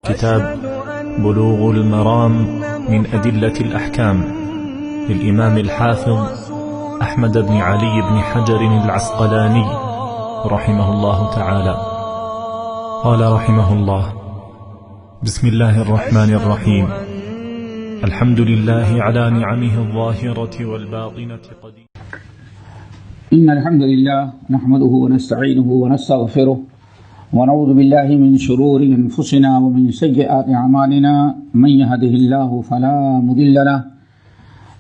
كتاب بلوغ المرام من أدلة الأحكام للإمام الحافظ أحمد بن علي بن حجر العسقلاني رحمه الله تعالى. قال رحمه الله: بسم الله الرحمن الرحيم. الحمد لله على نعمه الظاهرة والباطنة قدير. إن الحمد لله نحمده ونستعينه ونستغفره ونعوذ بالله من شرور أنفسنا ومن سيئات أعمالنا، من يهده الله فلا مضل له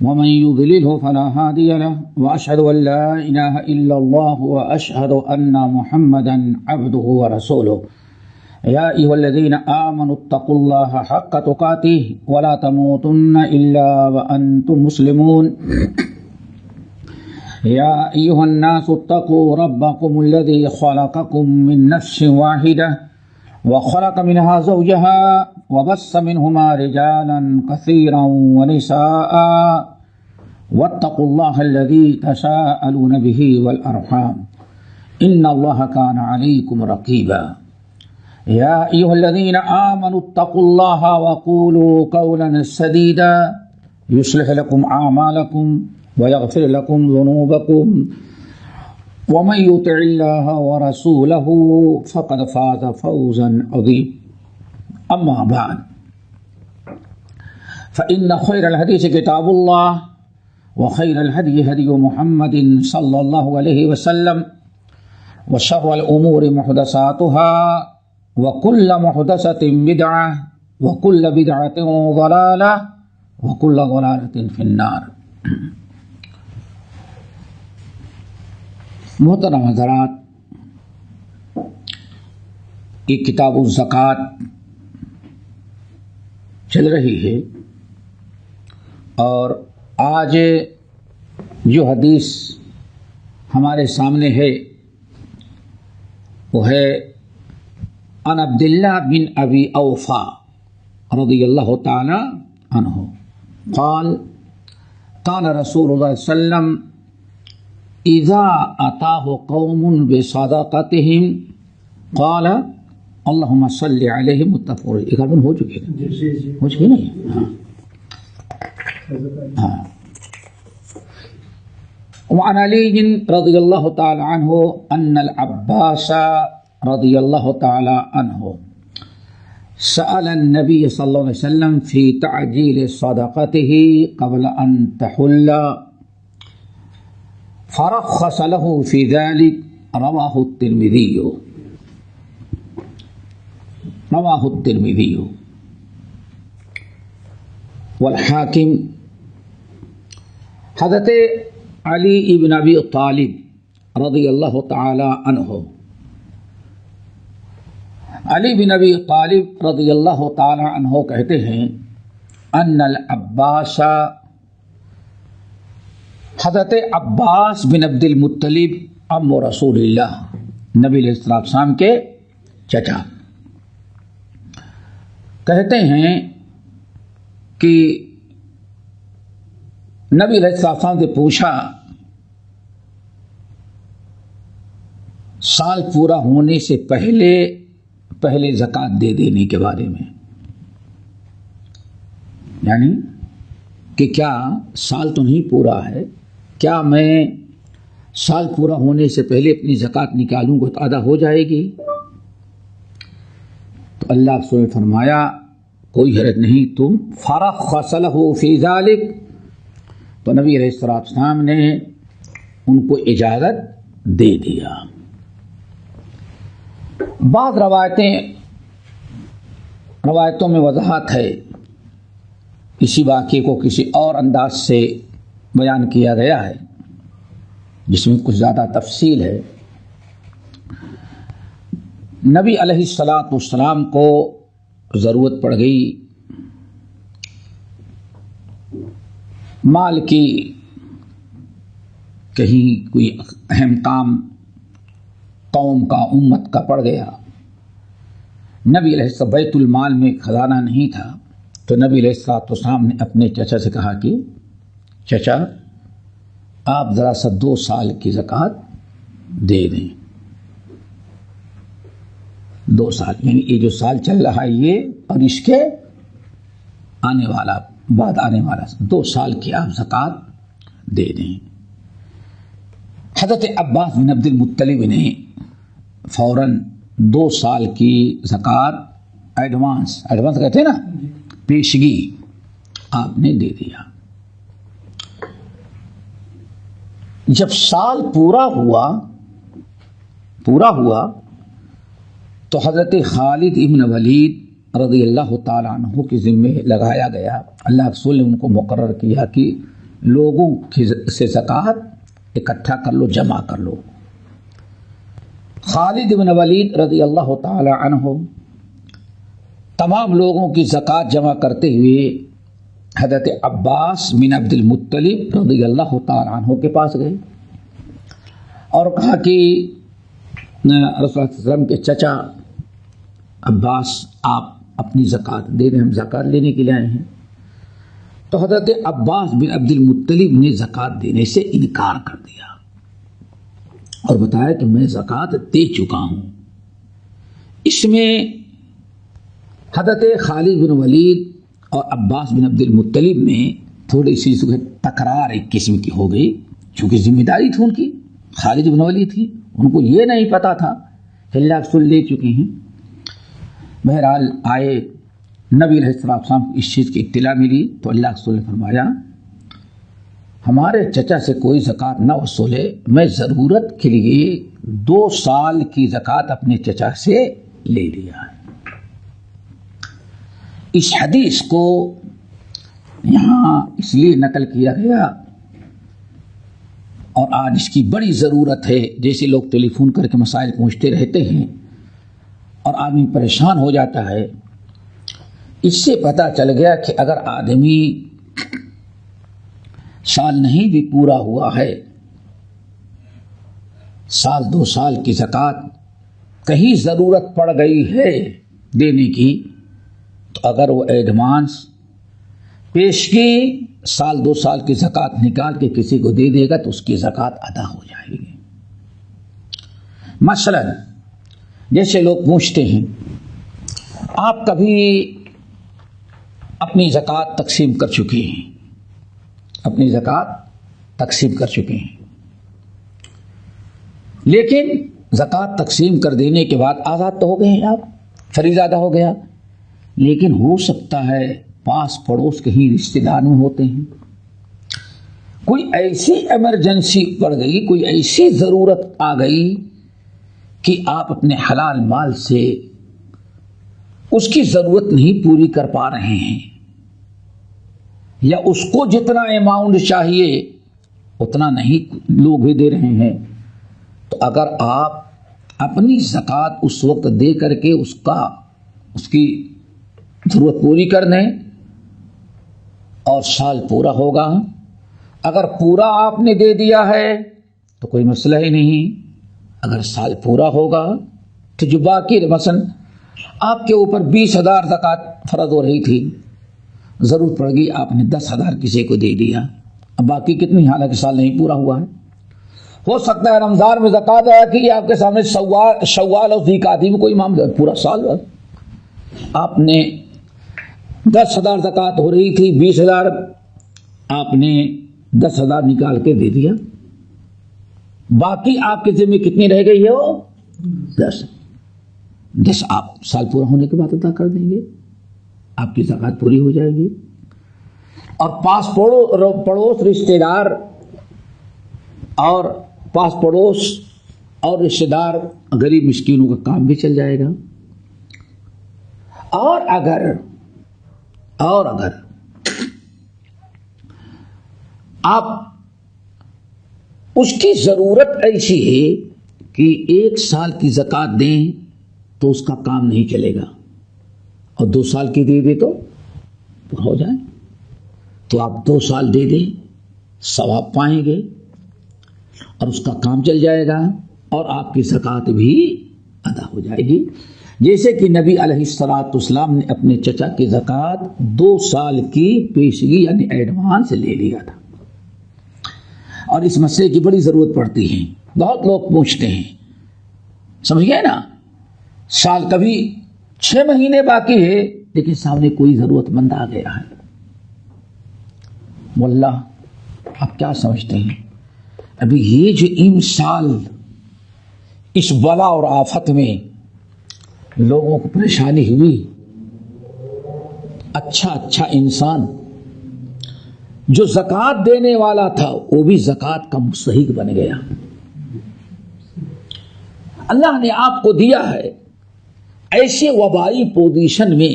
ومن يضلله فلا هادي له، وأشهد أن لا إله إلا الله وأشهد أن محمدا عبده ورسوله. يا أيها الذين آمنوا اتقوا الله حق تقاته ولا تموتن إلا وأنتم مسلمون. يا أيها الناس اتقوا ربكم الذي خلقكم من نفس واحدة وخلق منها زوجها وبث منهما رجالا كثيرا ونساء، واتقوا الله الذي تساءلون به والأرحام إن الله كان عليكم رقيبا. يا أيها الذين آمنوا اتقوا الله وقولوا قولا سديدا يصلح لكم أعمالكم ويغفر لكم ذنوبكم، ومن يطع الله ورسوله فقد فاز فوزا عظيما. أما بعد، فإن خير الحديث كتاب الله وخير الهدي هدي محمد صلى الله عليه وسلم، وشر الأمور محدثاتها وكل محدثة بدعة وكل بدعة ضلالة وكل ضلالة في النار. محترم حضرات، یہ کتاب الزکوٰۃ چل رہی ہے، اور آج جو حدیث ہمارے سامنے ہے وہ ہے عن عبداللہ بن ابی اوفا رضی اللہ تعالی عنہ قال كان رسول اللہ صلی اللہ علیہ وسلم اذا اتاه قوم بصدقتهم قال اللهم صل عليهم. متفق علیہ. ایک آدمی ہو چکے ہیں، ہو چکے نہیں؟ ہاں. وعن علي رضي الله تعالى عنه ان العباس رضي الله تعالى عنه سأل النبي صلى الله عليه وسلم في تعجيل صدقته قبل ان تحل فرخص له في ذلك. رواه الترمذي والحاکم. حضرت علی ابن ابی طالب رضی اللہ تعالی عنہ، علی بن ابی طالب رضی اللہ تعالی عنہ کہتے ہیں ان العباس، حضرت عباس بن عبد المطلب عم رسول اللہ، نبی علیہ السلام کے چچا، کہتے ہیں کہ نبی علیہ السلام سے پوچھا سال پورا ہونے سے پہلے زکوٰۃ دے دینے کے بارے میں، یعنی کہ کیا سال تو نہیں پورا ہے، کیا میں سال پورا ہونے سے پہلے اپنی زکوٰۃ نکالوں گا تو ادا ہو جائے گی؟ تو اللہ رسول نے فرمایا کوئی حرج نہیں، تم فرخص له فی ذلک. تو نبی علیہ السلام نے ان کو اجازت دے دیا. بعض روایتوں میں وضاحت ہے، اسی واقعے کو کسی اور انداز سے بیان کیا گیا ہے جس میں کچھ زیادہ تفصیل ہے. نبی علیہ السلام کو ضرورت پڑ گئی مال کی، کہیں کوئی اہم کام قوم کا، امت کا پڑ گیا. نبی علیہ السلام بیت المال میں خزانہ نہیں تھا، تو نبی علیہ السلام نے اپنے چچا سے کہا کہ چچا آپ ذرا سا 2 سال کی زکوٰۃ دے دیں. 2 سال، یعنی یہ جو سال چل رہا ہے یہ اور اس کے آنے والا بعد آنے والا 2 سال کی آپ زکوٰۃ دے دیں۔ حضرت عباس بن عبد المطلب نے فوراً 2 سال کی زکوٰۃ ایڈوانس کہتے ہیں نا، پیشگی آپ نے دے دیا۔ جب سال پورا ہوا تو حضرت خالد ابن ولید رضی اللہ تعالیٰ عنہ کے ذمے لگایا گیا، اللہ رسول نے ان کو مقرر کیا کہ لوگوں سے زکوٰۃ اکٹھا کر لو، جمع کر لو۔ خالد ابن ولید رضی اللہ تعالیٰ عنہ تمام لوگوں کی زکوٰۃ جمع کرتے ہوئے حضرت عباس بن عبد المطلب رضی اللہ تعالیٰ عنہ کے پاس گئے اور کہا کہ رسول اللہ صلی اللہ علیہ وسلم کے چچا عباس آپ اپنی زکوٰۃ دے دیں، ہم زکوٰۃ لینے کے لیے آئے ہیں۔ تو حضرت عباس بن عبد المطلب نے زکوٰۃ دینے سے انکار کر دیا اور بتایا کہ میں زکوٰۃ دے چکا ہوں۔ اس میں حضرت خالد بن ولید اور عباس بن عبد المطلب میں تھوڑی سی تکرار ایک قسم کی ہو گئی، چونکہ ذمہ داری تھی ان کی، خالد بن ولید تھی، ان کو یہ نہیں پتا تھا کہ اللہ رسول لے چکے ہیں۔ بہرحال آئے، نبی علیہ السلام کو اس چیز کی اطلاع ملی تو اللہ رسول نے فرمایا ہمارے چچا سے کوئی زکوٰۃ نہ وصولے، میں ضرورت کے لیے 2 سال کی زکوٰۃ اپنے چچا سے لے لیا ہے۔ اس حدیث کو یہاں اس لیے نقل کیا گیا اور آج اس کی بڑی ضرورت ہے، جیسے لوگ ٹیلی فون کر کے مسائل پوچھتے رہتے ہیں اور آدمی پریشان ہو جاتا ہے۔ اس سے پتہ چل گیا کہ اگر آدمی سال نہیں بھی پورا ہوا ہے، سال 2 سال کی زکوٰۃ کہیں ضرورت پڑ گئی ہے دینے کی، تو اگر وہ ایڈوانس پیشگی سال 2 سال کی زکوٰۃ نکال کے کسی کو دے دے گا تو اس کی زکوٰۃ ادا ہو جائے گی۔ مثلا جیسے لوگ پوچھتے ہیں آپ کبھی اپنی زکوٰۃ تقسیم کر چکے ہیں، اپنی زکوٰۃ تقسیم کر چکے ہیں، لیکن زکوٰۃ تقسیم کر دینے کے بعد آزاد تو ہو گئے ہیں، آپ فریضہ ادا ہو گیا، لیکن ہو سکتا ہے پاس پڑوس کہیں رشتہ دار میں ہوتے ہیں، کوئی ایسی ایمرجنسی پڑ گئی، کوئی ایسی ضرورت آ گئی کہ آپ اپنے حلال مال سے اس کی ضرورت نہیں پوری کر پا رہے ہیں، یا اس کو جتنا اماؤنٹ چاہیے اتنا نہیں لوگ بھی دے رہے ہیں، تو اگر آپ اپنی زکوٰۃ اس وقت دے کر کے اس کی ضرورت پوری کر دیں اور سال پورا ہوگا، اگر پورا آپ نے دے دیا ہے تو کوئی مسئلہ ہی نہیں، اگر سال پورا ہوگا تو جو باقی مثلا آپ کے اوپر 20,000 زکوٰۃ فرض ہو رہی تھی، ضرورت پڑ گئی آپ نے 10,000 کسی کو دے دیا، اب باقی کتنی، حالانکہ سال نہیں پورا ہوا ہے، ہو سکتا ہے رمضان میں زکوٰۃ ادا کی آپ کے سامنے شوال اور ذوالقعدہ میں کوئی معاملہ، پورا سال آپ نے 10,000 زکوٰۃ ہو رہی تھی، 20,000 آپ نے 10,000 نکال کے دے دیا، باقی آپ کے ذمہ کتنی رہ گئی ہے، وہ 10 آپ سال پورا ہونے کے بعد ادا کر دیں گے، آپ کی زکوٰۃ پوری ہو جائے گی۔ اور پاس پڑوس رشتہ دار اور پاس پڑوس اور رشتہ دار غریب مسکینوں کا کام بھی چل جائے گا۔ اور اگر آپ اس کی ضرورت ایسی ہے کہ 1 سال کی زکوٰۃ دیں تو اس کا کام نہیں چلے گا، اور 2 سال کی دے دے تو ہو جائے، تو آپ 2 سال دے دیں، ثواب پائیں گے اور اس کا کام چل جائے گا اور آپ کی زکوٰۃ بھی ادا ہو جائے گی، جیسے کہ نبی علیہ الصلوۃ والسلام نے اپنے چچا کی زکوٰۃ 2 سال کی پیشگی یعنی ایڈوانس لے لیا تھا۔ اور اس مسئلے کی بڑی ضرورت پڑتی ہے، بہت لوگ پوچھتے ہیں، سمجھ گئے نا، سال کبھی 6 مہینے باقی ہے لیکن سامنے کوئی ضرورت مند آ گیا ہے. واللہ آپ کیا سمجھتے ہیں ابھی یہ جو سال اس بلا اور آفت میں لوگوں کو پریشانی ہوئی، اچھا انسان جو زکوٰۃ دینے والا تھا وہ بھی زکوٰۃ کا مستحق بن گیا. اللہ نے آپ کو دیا ہے ایسے وبائی پوزیشن میں،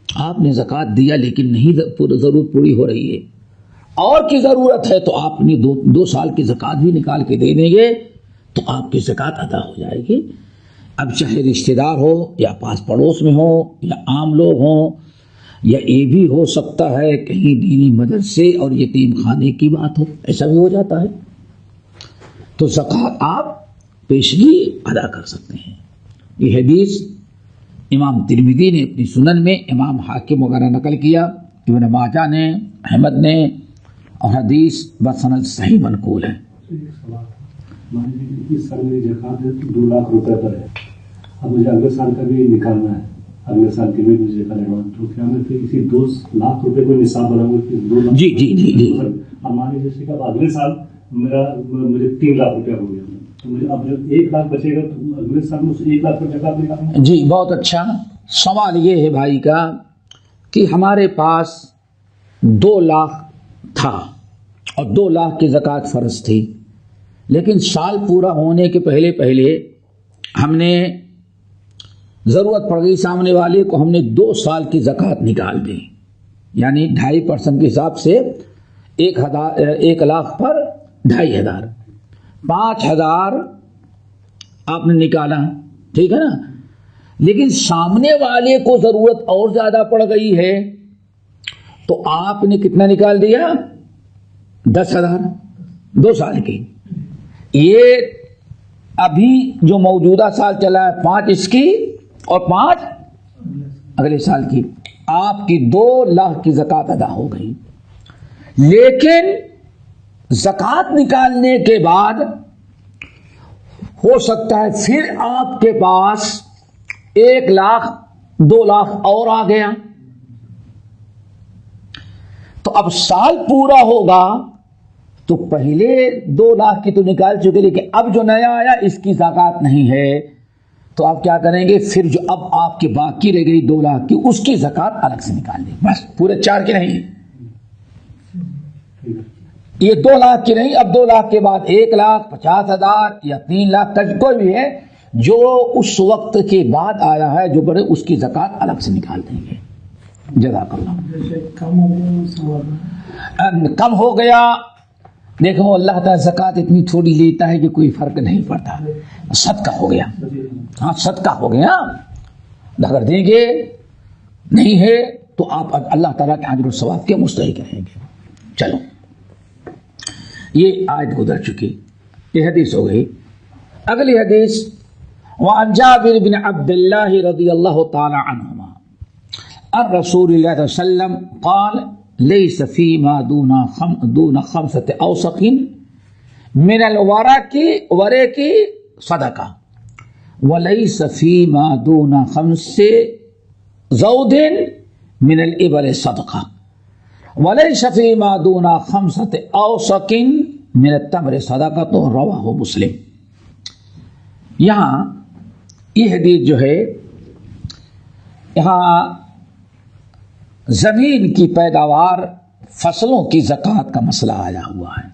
آپ نے زکوٰۃ دیا لیکن نہیں ضرورت پوری ہو رہی ہے، اور کی ضرورت ہے تو آپ نے 2 سال کی زکوٰۃ بھی نکال کے دے دیں گے تو آپ کی زکوٰۃ ادا ہو جائے گی. اب چاہے رشتہ دار ہو یا پاس پڑوس میں ہو یا عام لوگ ہوں، یا یہ بھی ہو سکتا ہے کہیں دینی مدرسے اور یتیم خانے کی بات ہو، ایسا بھی ہو جاتا ہے، تو زکوٰۃ آپ پیشگی ادا کر سکتے ہیں. یہ حدیث امام ترمذی نے اپنی سنن میں، امام حاکم وغیرہ نقل کیا، ابن ماجہ نے، احمد نے، اور حدیث بسند صحیح منقول ہے. اس سال میری زکوٰۃ 2 لاکھ روپے پر ہے، اب مجھے اگلے سال کا بھی نکالنا ہے، اگلے سال کے بھی مجھے نکالنا ہے، تو کیا میں پھر اسی 2 لاکھ روپے کو نصاب بناؤں گا؟ 2 لاکھ جی ہمارے جیسے کہ اگلے سال مجھے 3 لاکھ روپیہ ہو گیا، تو مجھے اب جب 1 لاکھ بچے گا تو اگلے سال میں 1 لاکھ روپے زکوٰۃ نکالنا ہے. جی بہت اچھا سوال یہ ہے بھائی کا کہ ہمارے پاس 2 لاکھ تھا اور 2 لاکھ کی زکوٰۃ فرض تھی، لیکن سال پورا ہونے کے پہلے ہم نے ضرورت پڑ گئی سامنے والے کو، ہم نے 2 سال کی زکوٰۃ نکال دی، یعنی 2.5% کے حساب سے 1 لاکھ پر 2,500، 5,000 آپ نے نکالا، ٹھیک ہے نا. لیکن سامنے والے کو ضرورت اور زیادہ پڑ گئی ہے تو آپ نے کتنا نکال دیا؟ 10,000 2 سال کی. یہ ابھی جو موجودہ سال چلا ہے 5 اس کی اور 5 اگلے سال کی، آپ کی 2 لاکھ کی زکوٰۃ ادا ہو گئی. لیکن زکوٰۃ نکالنے کے بعد ہو سکتا ہے پھر آپ کے پاس 1 لاکھ 2 لاکھ اور آ گیا، تو اب سال پورا ہوگا تو پہلے 2 لاکھ کی تو نکال چکے، لیکن اب جو نیا آیا اس کی زکوٰۃ نہیں ہے، تو آپ کیا کریں گے؟ پھر جو اب آپ کے باقی رہ گئی 2 لاکھ کی اس کی زکوٰۃ الگ سے نکال دیں، بس پورے 4 کی نہیں. یہ 2 لاکھ کی نہیں، اب 2 لاکھ کے بعد 1,50,000 یا 3 لاکھ کا کوئی بھی ہے جو اس وقت کے بعد آیا ہے جو بڑے، اس کی زکوٰۃ الگ سے نکال دیں گے. جزاک اللہ. کم ہو گیا، دیکھو اللہ تعالیٰ زکوٰۃ اتنی تھوڑی لیتا ہے کہ کوئی فرق نہیں پڑتا، صدقہ ہو گیا، ہاں صدقہ ہو گیا، اگر دیں گے نہیں ہے تو آپ اللہ تعالیٰ کے اجر و ثواب کے مستحق رہیں گے. چلو یہ آیت گزر چکی، یہ حدیث ہو گئی. اگلی حدیث وعن جابر بن عبد اللہ رضی اللہ تعالی عنہما عن رسول اللہ صلی اللہ علیہ وسلم قال ليس فيما دون 5 أوسق من الورق صدقة وليس فيما دون 5 زود من الإبل صدقة وليس فيما دون 5 أوسق من التمر صدقة رواه مسلم. یہاں یہ حدیث جو ہے، یہاں زمین کی پیداوار، فصلوں کی زکوٰۃ کا مسئلہ آیا ہوا ہے.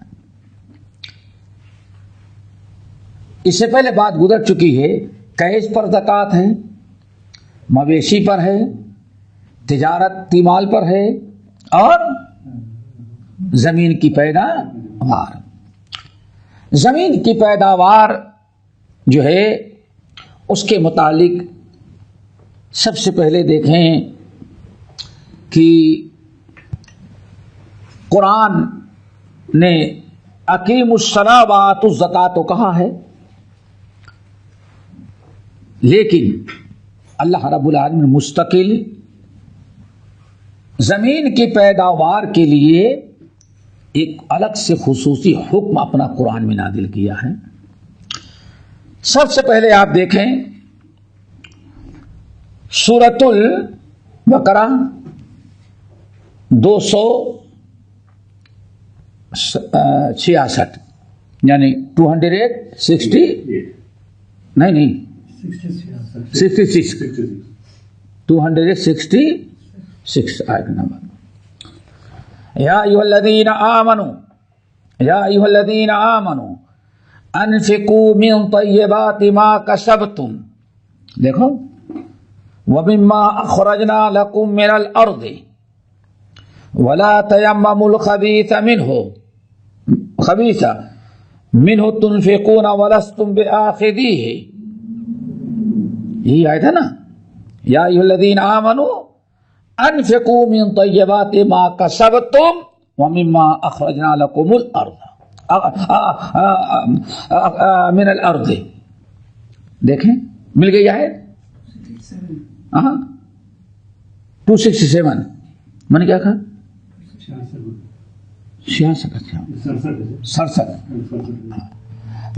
اس سے پہلے بات گزر چکی ہے، کیش پر زکوٰۃ ہے، مویشی پر ہے، تجارتی مال پر ہے، اور زمین کی پیداوار. زمین کی پیداوار جو ہے اس کے متعلق سب سے پہلے دیکھیں کہ قرآن نے اقیموا الصلاۃ وآتوا الزکاۃ تو کہا ہے، لیکن اللہ رب العالمین مستقل زمین کی پیداوار کے لیے ایک الگ سے خصوصی حکم اپنا قرآن میں نازل کیا ہے. سب سے پہلے آپ دیکھیں سورۃ البقرہ 266 یعنی 260 نہیں 66 266 آیت نمبر. یا ایھا الذین آمنوا انفقوا من طیبات ما کسبتم، دیکھو، ومما اخرجنا لکم من الارض ولا تیمموا الخبیث منہ تنفقون ولستم بآخذیہ. یہی آیت ہے نا، یا ایھا الذین آمنوا انفقوا من طیبات ما کسبتم ومما اخرجنا لکم من الارض. دیکھیں مل گئی آیت. 267 میں نے کیا کہا؟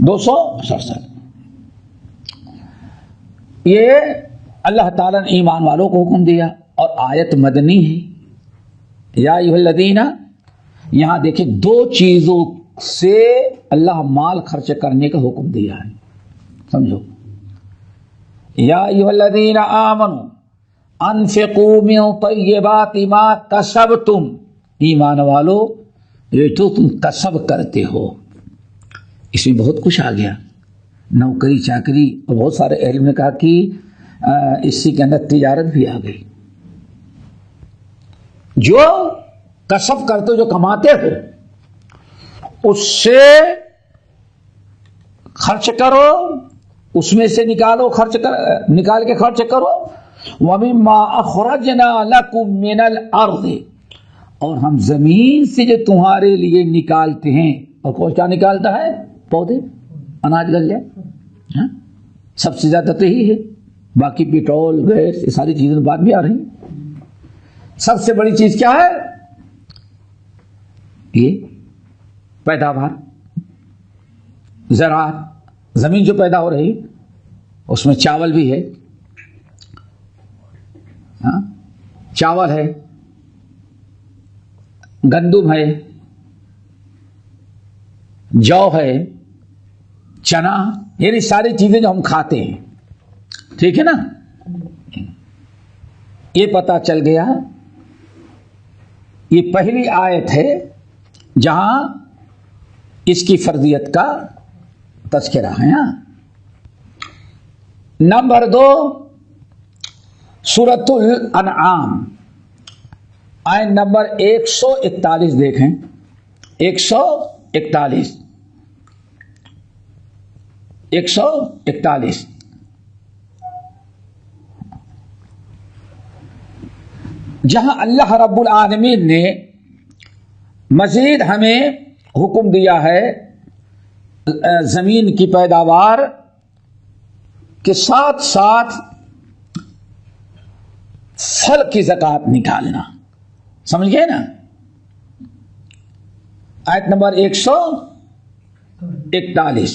267. یہ اللہ تعالیٰ نے ایمان والوں کو حکم دیا اور آیت مدنی ہے. یا ایھا الذین، یہاں دیکھیں دو چیزوں سے اللہ مال خرچ کرنے کا حکم دیا ہے، سمجھو. یا ایھا الذین آمنوا انفقوا من طیبات ما کسبتم، ایمان والو یہ تو تم کسب کرتے ہو. اس میں بہت کچھ آ گیا، نوکری چاکری، اور بہت سارے علم نے کہا کہ اسی کے اندر تجارت بھی آ گئی. جو کسب کرتے ہو، جو کماتے ہو، اس سے خرچ کرو، اس میں سے نکال کے خرچ کرو. وَمِمَّا أَخْرَجْنَا لَكُم مِّنَ الْأَرْضِ، اور ہم زمین سے جو تمہارے لیے نکالتے ہیں. اور کون کیا نکالتا ہے؟ پودے، اناج گل جائے، سب سے زیادہ تو یہی ہے. باقی پیٹرول، گیس، یہ ساری چیزیں بعد بھی آ رہی ہیں. سب سے بڑی چیز کیا ہے؟ یہ پیداوار، زراعت، زمین جو پیدا ہو رہی، اس میں چاول بھی ہے، چاول ہے، گندم ہے، جو ہے، چنا، یعنی ساری چیزیں جو ہم کھاتے ہیں. ٹھیک ہے نا؟ یہ پتہ چل گیا. یہ پہلی آیت ہے جہاں اس کی فرضیت کا تذکرہ ہے. نمبر 2 سورۃ الانعام آیت نمبر 141 دیکھیں. 141 جہاں اللہ رب العالمین نے مزید ہمیں حکم دیا ہے زمین کی پیداوار کے ساتھ ساتھ پھل کی زکات نکالنا. سمجھ گئے نا؟ آیت نمبر 141.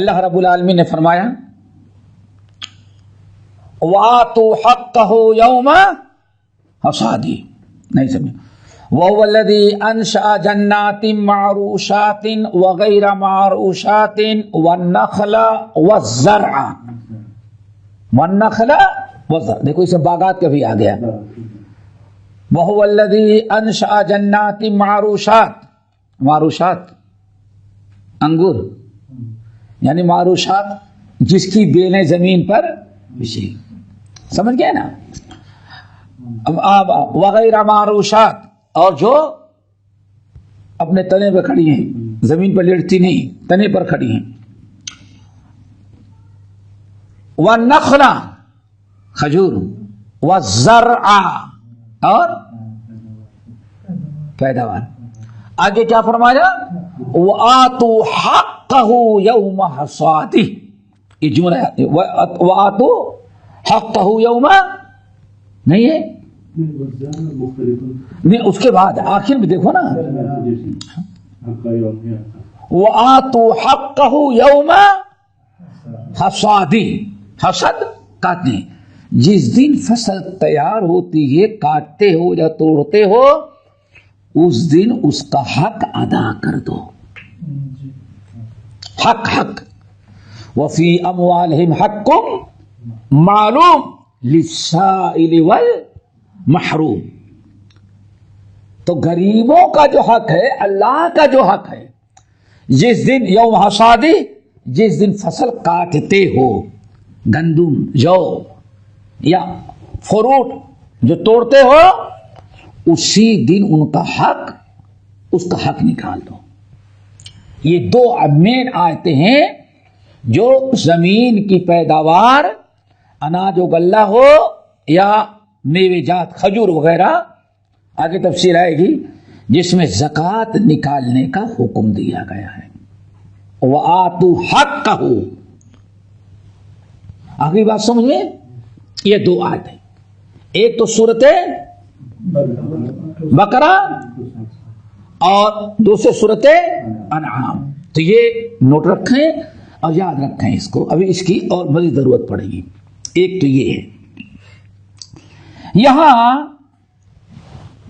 اللہ رب العالمین نے فرمایا وَآتُوا حَقَّهُ يَوْمَ حَصَادِهِ. نہیں سمجھے؟ وَهُوَ الَّذِي أَنشَأَ جَنَّاتٍ مَّعْرُوشَاتٍ وَغَيْرَ مَعْرُوشَاتٍ وَالنَّخْلَ وَالزَّرْعَ. دیکھو اس میں باغات کا بھی آ گیا. وَهُوَ الَّذِي أَنشَأَ جَنَّاتٍ معروشات انگور، یعنی معروشات جس کی بیلیں زمین پر بچھی. سمجھ گئے نا؟ وغیرہ معروشات، اور جو اپنے تنے پہ کھڑی ہیں، زمین پر لیٹتی نہیں، تنے پر کھڑی ہیں. والنخل کھجور، والزرع اور پیداوار. آگے کیا فرمایا؟ وَآتُوا حَقَّهُ يَوْمَ حَصَادِهِ. یہ جملہ ہے وَآتُوا حَقَّهُ يَوْمَ نہیں ہے، نہیں اس کے بعد آخر میں دیکھو نا وآتوا حقہ یوم حصادی، حصد کاٹنے، جس دن فصل تیار ہوتی ہے، کاٹتے ہو یا توڑتے ہو، اس دن اس کا حق ادا کر دو. حق وفی اموالہم حق معلوم للسائل والمحروم. تو غریبوں کا جو حق ہے، اللہ کا جو حق ہے، جس دن یوم حصادی، جس دن فصل کاٹتے ہو، گندم، جو یا فروٹ جو توڑتے ہو، اسی دن ان کا حق، اس کا حق نکال دو. یہ دو مین آیتیں ہیں جو زمین کی پیداوار، اناج و غلہ ہو یا میوے جات کھجور وغیرہ، آگے تفسیر آئے گی، جس میں زکوٰۃ نکالنے کا حکم دیا گیا ہے. وآتوا حقہ. آگے بات سمجھے؟ یہ دو آیت ہیں، ایک تو سورت بقرہ اور دوسرے سورت انعام. تو یہ نوٹ رکھیں اور یاد رکھیں اس کو، ابھی اس کی اور مزید ضرورت پڑے گی. ایک تو یہ ہے، یہاں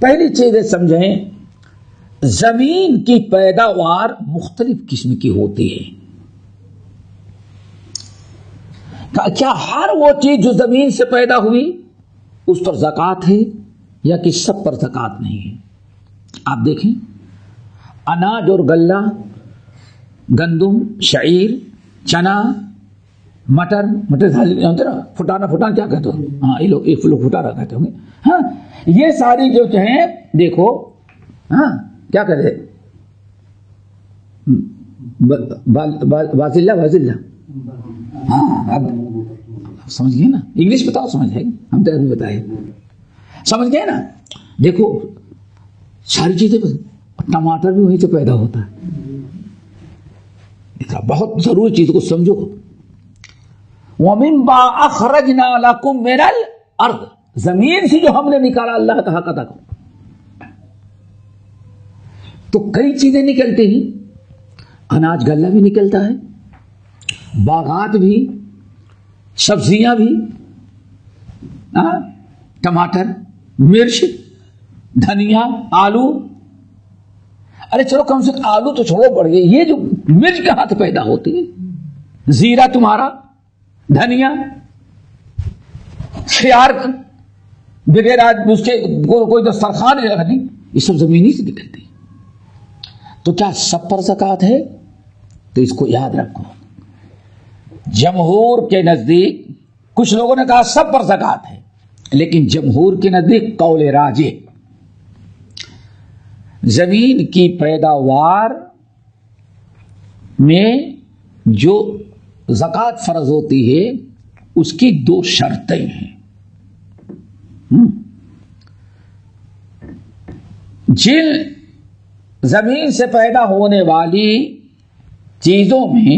پہلی چیزیں سمجھیں، زمین کی پیداوار مختلف قسم کی ہوتی ہے. کیا ہر وہ چیز جو زمین سے پیدا ہوئی اس پر زکوٰۃ ہے، یا کہ سب پر زکوٰۃ نہیں ہے؟ آپ دیکھیں، اناج اور غلہ، گندم، شعیر، چنا، مٹر جانتے نا، پھٹانا کیا کہتے ہو؟ ہاں، یہ لوگ پھٹانا کہتے ہوں گے. ہاں، یہ ساری جو ہیں دیکھو، ہاں کیا کہتے، بازلہ. ہاں اب سمجھ گئے نا، انگلش بتاؤ سمجھ ہے، ہم تو ابھی بتائے، سمجھ گئے نا. دیکھو ساری چیزیں، ٹماٹر بھی وہیں سے پیدا ہوتا ہے. بہت ضروری چیز کو سمجھو. وَمِمَّا أَخْرَجْنَا لَكُم مِّنَ الْأَرْضِ، زمین سے جو ہم نے نکالا، اللہ کا حق ادا کرو. تو کئی چیزیں نکلتی ہیں، اناج غلہ بھی نکلتا ہے، باغات بھی، سبزیاں بھی، ٹماٹر، مرچ، دھنیا، آلو. ارے چلو کم سے کم آلو تو چھوڑو پڑ گئے، یہ جو مرچ کہاں سے پیدا ہوتی ہے، زیرہ تمہارا، دھنیا، خیار بغیر اس کے کوئی دسترخوان نہیں، یہ سب زمینی سے نکلتی. تو کیا سب پر زکوٰۃ ہے؟ تو اس کو یاد رکھو، جمہور کے نزدیک، کچھ لوگوں نے کہا سب پر زکوٰۃ ہے، لیکن جمہور کے نزدیک قول راجح، زمین کی پیداوار میں جو زکوٰۃ فرض ہوتی ہے اس کی دو شرطیں ہیں. جن زمین سے پیدا ہونے والی چیزوں میں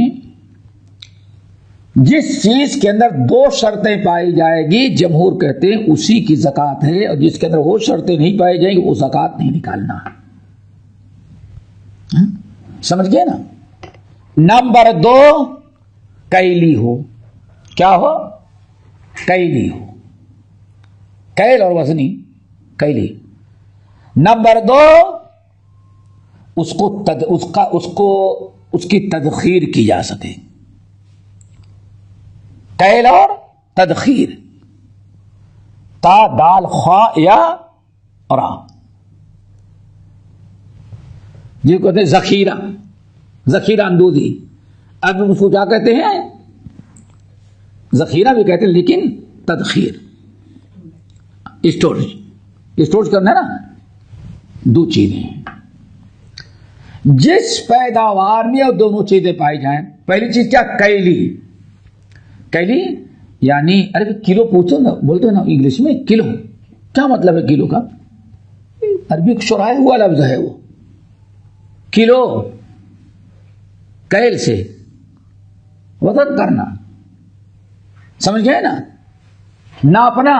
جس چیز کے اندر دو شرطیں پائی جائے گی، جمہور کہتے ہیں اسی کی زکوٰۃ ہے، اور جس کے اندر وہ شرطیں نہیں پائی جائیں گی وہ زکوٰۃ نہیں نکالنا. سمجھ گئے نا؟ نمبر 2، کیلی ہو. کیا ہو؟ کیلی ہو، کیل اور وزنی، کیلی. نمبر 2، اس کی تدخیر کی جا سکے، کیل اور تدخیر، تا دال خا یا را، جس کو کہتے ہیں ذخیرہ، ذخیرہ اندوزی. اب اس کو کیا کہتے ہیں؟ ذخیرہ بھی کہتے ہیں، لیکن تدخیر، اسٹوریج کرنا ہے نا. دو چیزیں ہیں جس پیداوار میں اور دونوں چیزیں پائی جائیں. پہلی چیز کیا؟ کیلی یعنی، ارے کلو پوچھو نا، بولتے ہیں نا انگلش میں کلو، کیا مطلب ہے کلو کا؟ عربی شرائع ہوا لفظ ہے وہ، کلو، کیل سے وزن کرنا، سمجھ گئے نا، ناپنا.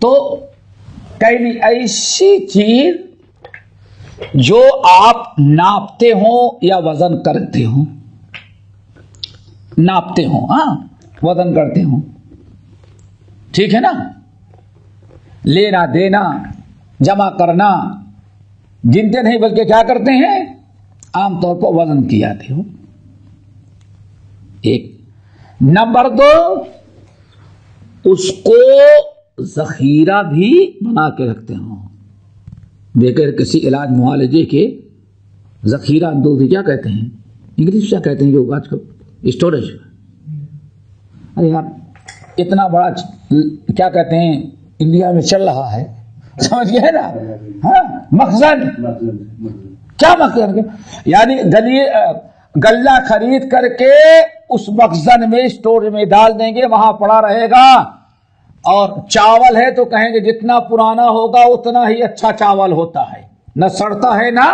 تو کیلی ایسی چیز جو آپ ناپتے ہوں یا وزن کرتے ہوں، ناپتے ہوں، ہاں وزن کرتے ہوں، ٹھیک ہے نا، لینا دینا جمع کرنا گنتے نہیں بلکہ کیا کرتے ہیں، عام طور پر وزن کی جاتے ہو. ایک نمبر 2، اس کو ذخیرہ بھی بنا کے رکھتے ہوں، بغیر کسی علاج معالجے کے. ذخیرہ اندوزی کیا کہتے ہیں، انگلش کیا کہتے ہیں جو آج کل اسٹوریج. ارے یار اتنا بڑا کیا کہتے ہیں انڈیا میں چل رہا ہے، سمجھ گئے نا، ہاں مخزن. کیا مخزن؟ یعنی غلہ خرید کر کے اس مخزن میں اسٹور میں ڈال دیں گے، وہاں پڑا رہے گا. اور چاول ہے تو کہیں گے جتنا پرانا ہوگا اتنا ہی اچھا چاول ہوتا ہے، نہ سڑتا ہے نہ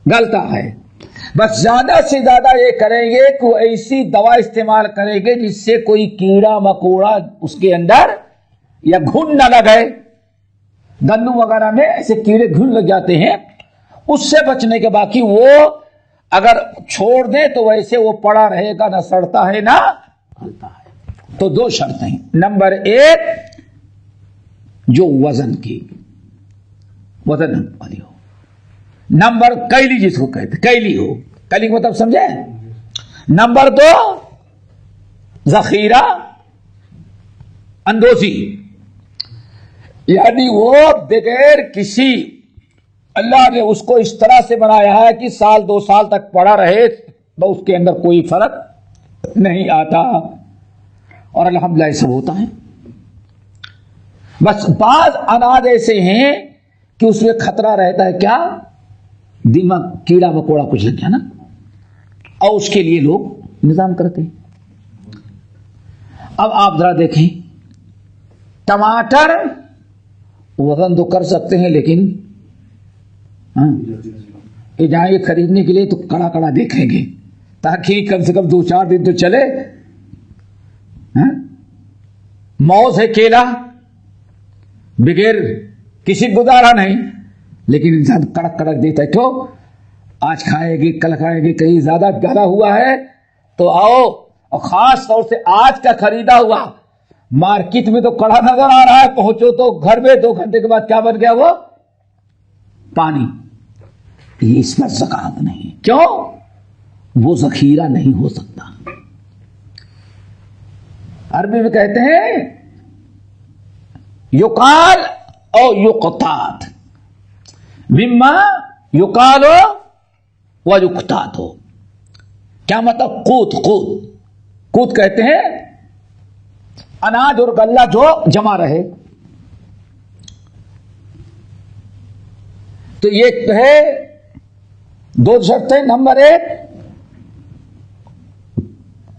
گلتا ہے. بس زیادہ سے زیادہ یہ کریں گے کہ وہ ایسی دوا استعمال کریں گے جس سے کوئی کیڑا مکوڑا اس کے اندر یا گھن نہ لگے. گندم وغیرہ میں ایسے کیڑے گھن لگ جاتے ہیں، اس سے بچنے کے باقی وہ اگر چھوڑ دیں تو ویسے وہ پڑا رہے گا، نہ سڑتا ہے نہ گلتا ہے. تو 2 شرطیں. نمبر 1 جو وزن کی وزن والی ہو. نمبر کیلی جس کو کہتے کیلی ہو، کیلی کا مطلب سمجھے. نمبر 2 ذخیرہ اندوزی، یعنی وہ بغیر کسی، اللہ نے اس کو اس طرح سے بنایا ہے کہ 1-2 سال تک پڑا رہے تو اس کے اندر کوئی فرق نہیں آتا. اور الحمدللہ یہ سب ہوتا ہے. بس بعض اناج ایسے ہیں کہ اس میں خطرہ رہتا ہے، کیا دماغ کیڑا مکوڑا کچھ لگ گیا نا، اور اس کے لیے لوگ نظام کرتے ہیں. اب آپ ذرا دیکھیں، ٹماٹر وزن تو کر سکتے ہیں لیکن یہ جائیں گے خریدنے کے لیے تو کڑا کڑا دیکھیں گے تاکہ کم سے کم 2-4 دن تو چلے. موز ہے، کیلا، بغیر کسی گزارا نہیں، لیکن انسان کڑک کڑک دیتا ہے. کیوں؟ آج کھائے گی کل کھائے گی، کہیں زیادہ گلا ہوا ہے تو آؤ. اور خاص طور سے آج کا خریدا ہوا مارکیٹ میں تو کڑا نظر آ رہا ہے، پہنچو تو گھر میں 2 گھنٹے کے بعد کیا بن گیا، وہ پانی. یہ اس میں زکات نہیں. کیوں؟ وہ ذخیرہ نہیں ہو سکتا. عربی میں کہتے ہیں یقال او یقتات، مما یقال و یقتات ہو. کیا مطلب؟ قوت کہتے ہیں اناج اور غلہ جو جمع رہے. تو یہ ہے 2 شرطیں. نمبر 1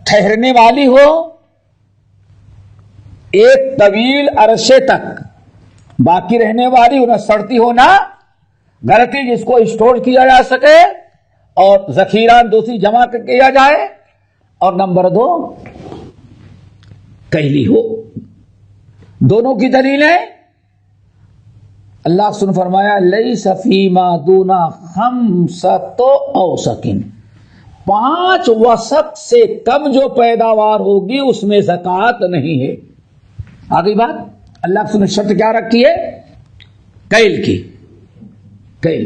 ٹھہرنے والی ہو، ایک طویل عرصے تک باقی رہنے والی ہو، نہ سڑتی ہو نہ گلتی، جس کو اسٹور کیا جا سکے اور ذخیرہ دوسری جمع کیا جائے. اور نمبر 2 کیلی ہو. دونوں کی دلیل ہے اللہ سن فرمایا لیس فیما دون 5 اوسق، 5 وسق سے کم جو پیداوار ہوگی اس میں زکات نہیں ہے. آگئی بات. اللہ نے شرط کیا رکھی ہے؟ کیل کی. کیل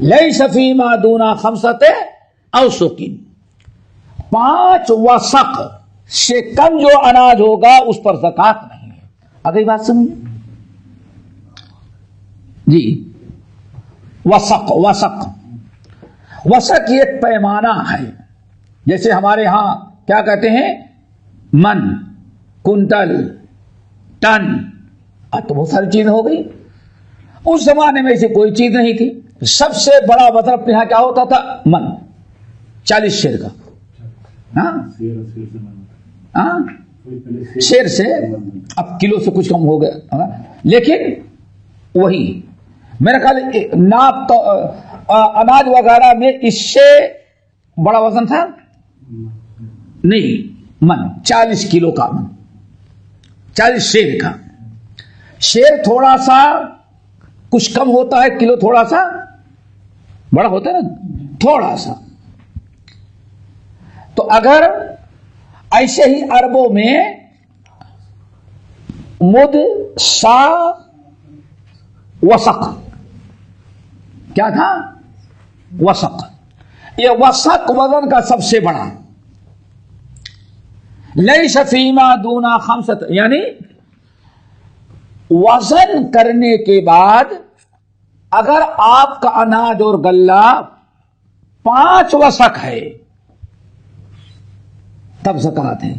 لیس فیما دون 5 اوسق، 5 وسق سے کم جو اناج ہوگا اس پر زکات نہیں ہے. آگئی بات سمجھے جی. وسق ایک پیمانہ ہے، جیسے ہمارے ہاں کیا کہتے ہیں، من، کنٹل، ٹن. تو بہت ساری چیز ہو گئی. اس زمانے میں ایسی کوئی چیز نہیں تھی. سب سے بڑا وزن اپنے یہاں کیا ہوتا تھا؟ من، 40 شیر کا. شیر سے اب کلو سے کچھ کم ہو گیا، لیکن وہی میرا خیال ناپ تو اناج وغیرہ میں اس سے بڑا وزن تھا نہیں. من 40 کلو کا، من 40 شیر کا. شیر تھوڑا سا کچھ کم ہوتا ہے، کلو تھوڑا سا بڑا ہوتا ہے نا تھوڑا سا. تو اگر ایسے ہی عربوں میں مد سا وسق کیا تھا؟ وسق. یہ وسق وزن کا سب سے بڑا. لیس فیما دونا خمسۃ، یعنی وزن کرنے کے بعد اگر آپ کا اناج اور غلہ 5 وسق ہے تب زکات ہے.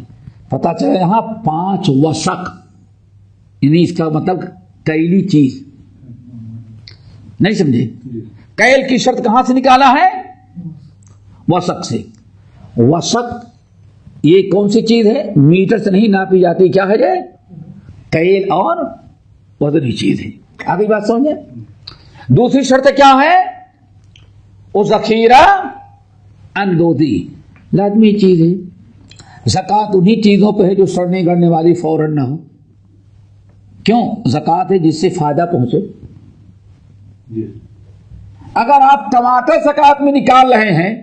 پتا چلا یہاں 5 وسق، یعنی اس کا مطلب کیلی چیز. نہیں سمجھے؟ کیل کی شرط کہاں سے نکالا ہے؟ وسق سے. وسق یہ کون سی چیز ہے؟ میٹر سے نہیں ناپی جاتی. کیا ہے یہ؟ کیل اور وزنی چیز ہے. آگے بات سمجھے؟ دوسری شرط کیا ہے؟ وہ ذخیرہ اندودی، لازمی چیز ہے. زکات انہی چیزوں پہ ہے جو سڑنے گڑنے والی فوراً نہ ہو. کیوں؟ زکات ہے جس سے فائدہ پہنچے. اگر آپ ٹماٹر زکات میں نکال رہے ہیں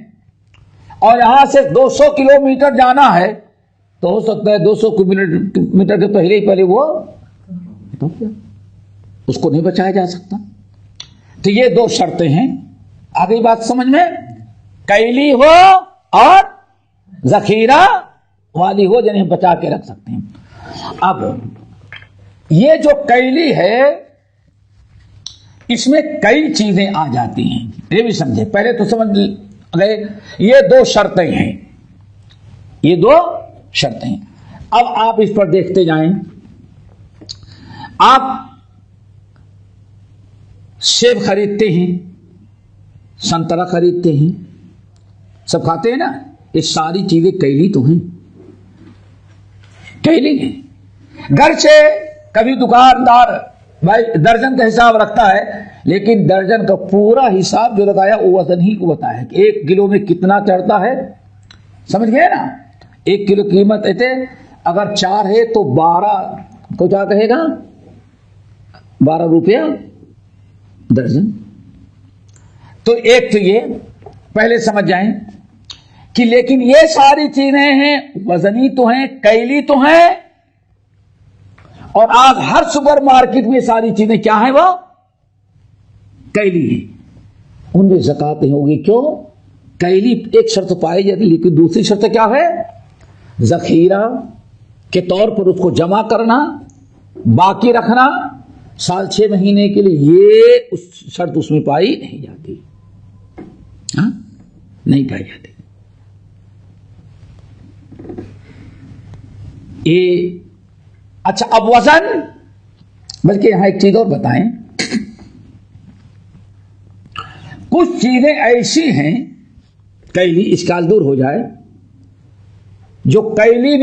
اور یہاں سے 200 کلومیٹر جانا ہے تو ہو سکتا ہے 200 کلومیٹر کے پہلے وہ اس کو نہیں بچایا جا سکتا. تو یہ 2 شرطیں ہیں. آگے بات سمجھ میں؟ کیلی ہو اور ذخیرہ والی ہو جنہیں بچا کے رکھ سکتے ہیں. اب یہ جو کیلی ہے اس میں کئی چیزیں آ جاتی ہیں، یہ بھی سمجھے. پہلے تو سمجھ گئے یہ 2 شرطیں ہیں، یہ 2 شرطیں ہیں. اب آپ اس پر دیکھتے جائیں. آپ سیب خریدتے ہیں، سنترا خریدتے ہیں، سب کھاتے ہیں نا. یہ ساری چیزیں کیلی تو ہیں، کیلی ہیں. گھر سے کبھی دکاندار بھائی درجن کا حساب رکھتا ہے، لیکن درجن کا پورا حساب جو لگایا وہ وزن ہی کو بتایا کہ 1 کلو میں کتنا چڑھتا ہے. سمجھ گئے نا؟ 1 کلو قیمت ایسے اگر 4 ہے تو 12 کو کیا کہے گا؟ 12 روپیہ درجن. تو ایک تو یہ پہلے سمجھ جائیں کہ لیکن یہ ساری چیزیں ہیں وزنی تو ہیں، کیلی تو ہیں. اور آج ہر سپر مارکیٹ میں ساری چیزیں کیا ہیں؟ وہ کیلی ہیں. ان میں زکاتیں ہوگی. کیوں؟ کیلی ایک شرط پائی جاتی، لیکن دوسری شرط کیا ہے؟ ذخیرہ کے طور پر اس کو جمع کرنا، باقی رکھنا 6 مہینے کے لیے. یہ اس شرط اس میں پائی نہیں جاتی. ہاں نہیں پائی جاتی. یہ اچھا. اب وزن، بلکہ یہاں ایک چیز اور بتائیں. کچھ چیزیں ایسی ہیں کیلی، اشکال دور ہو جائے، جو کیلی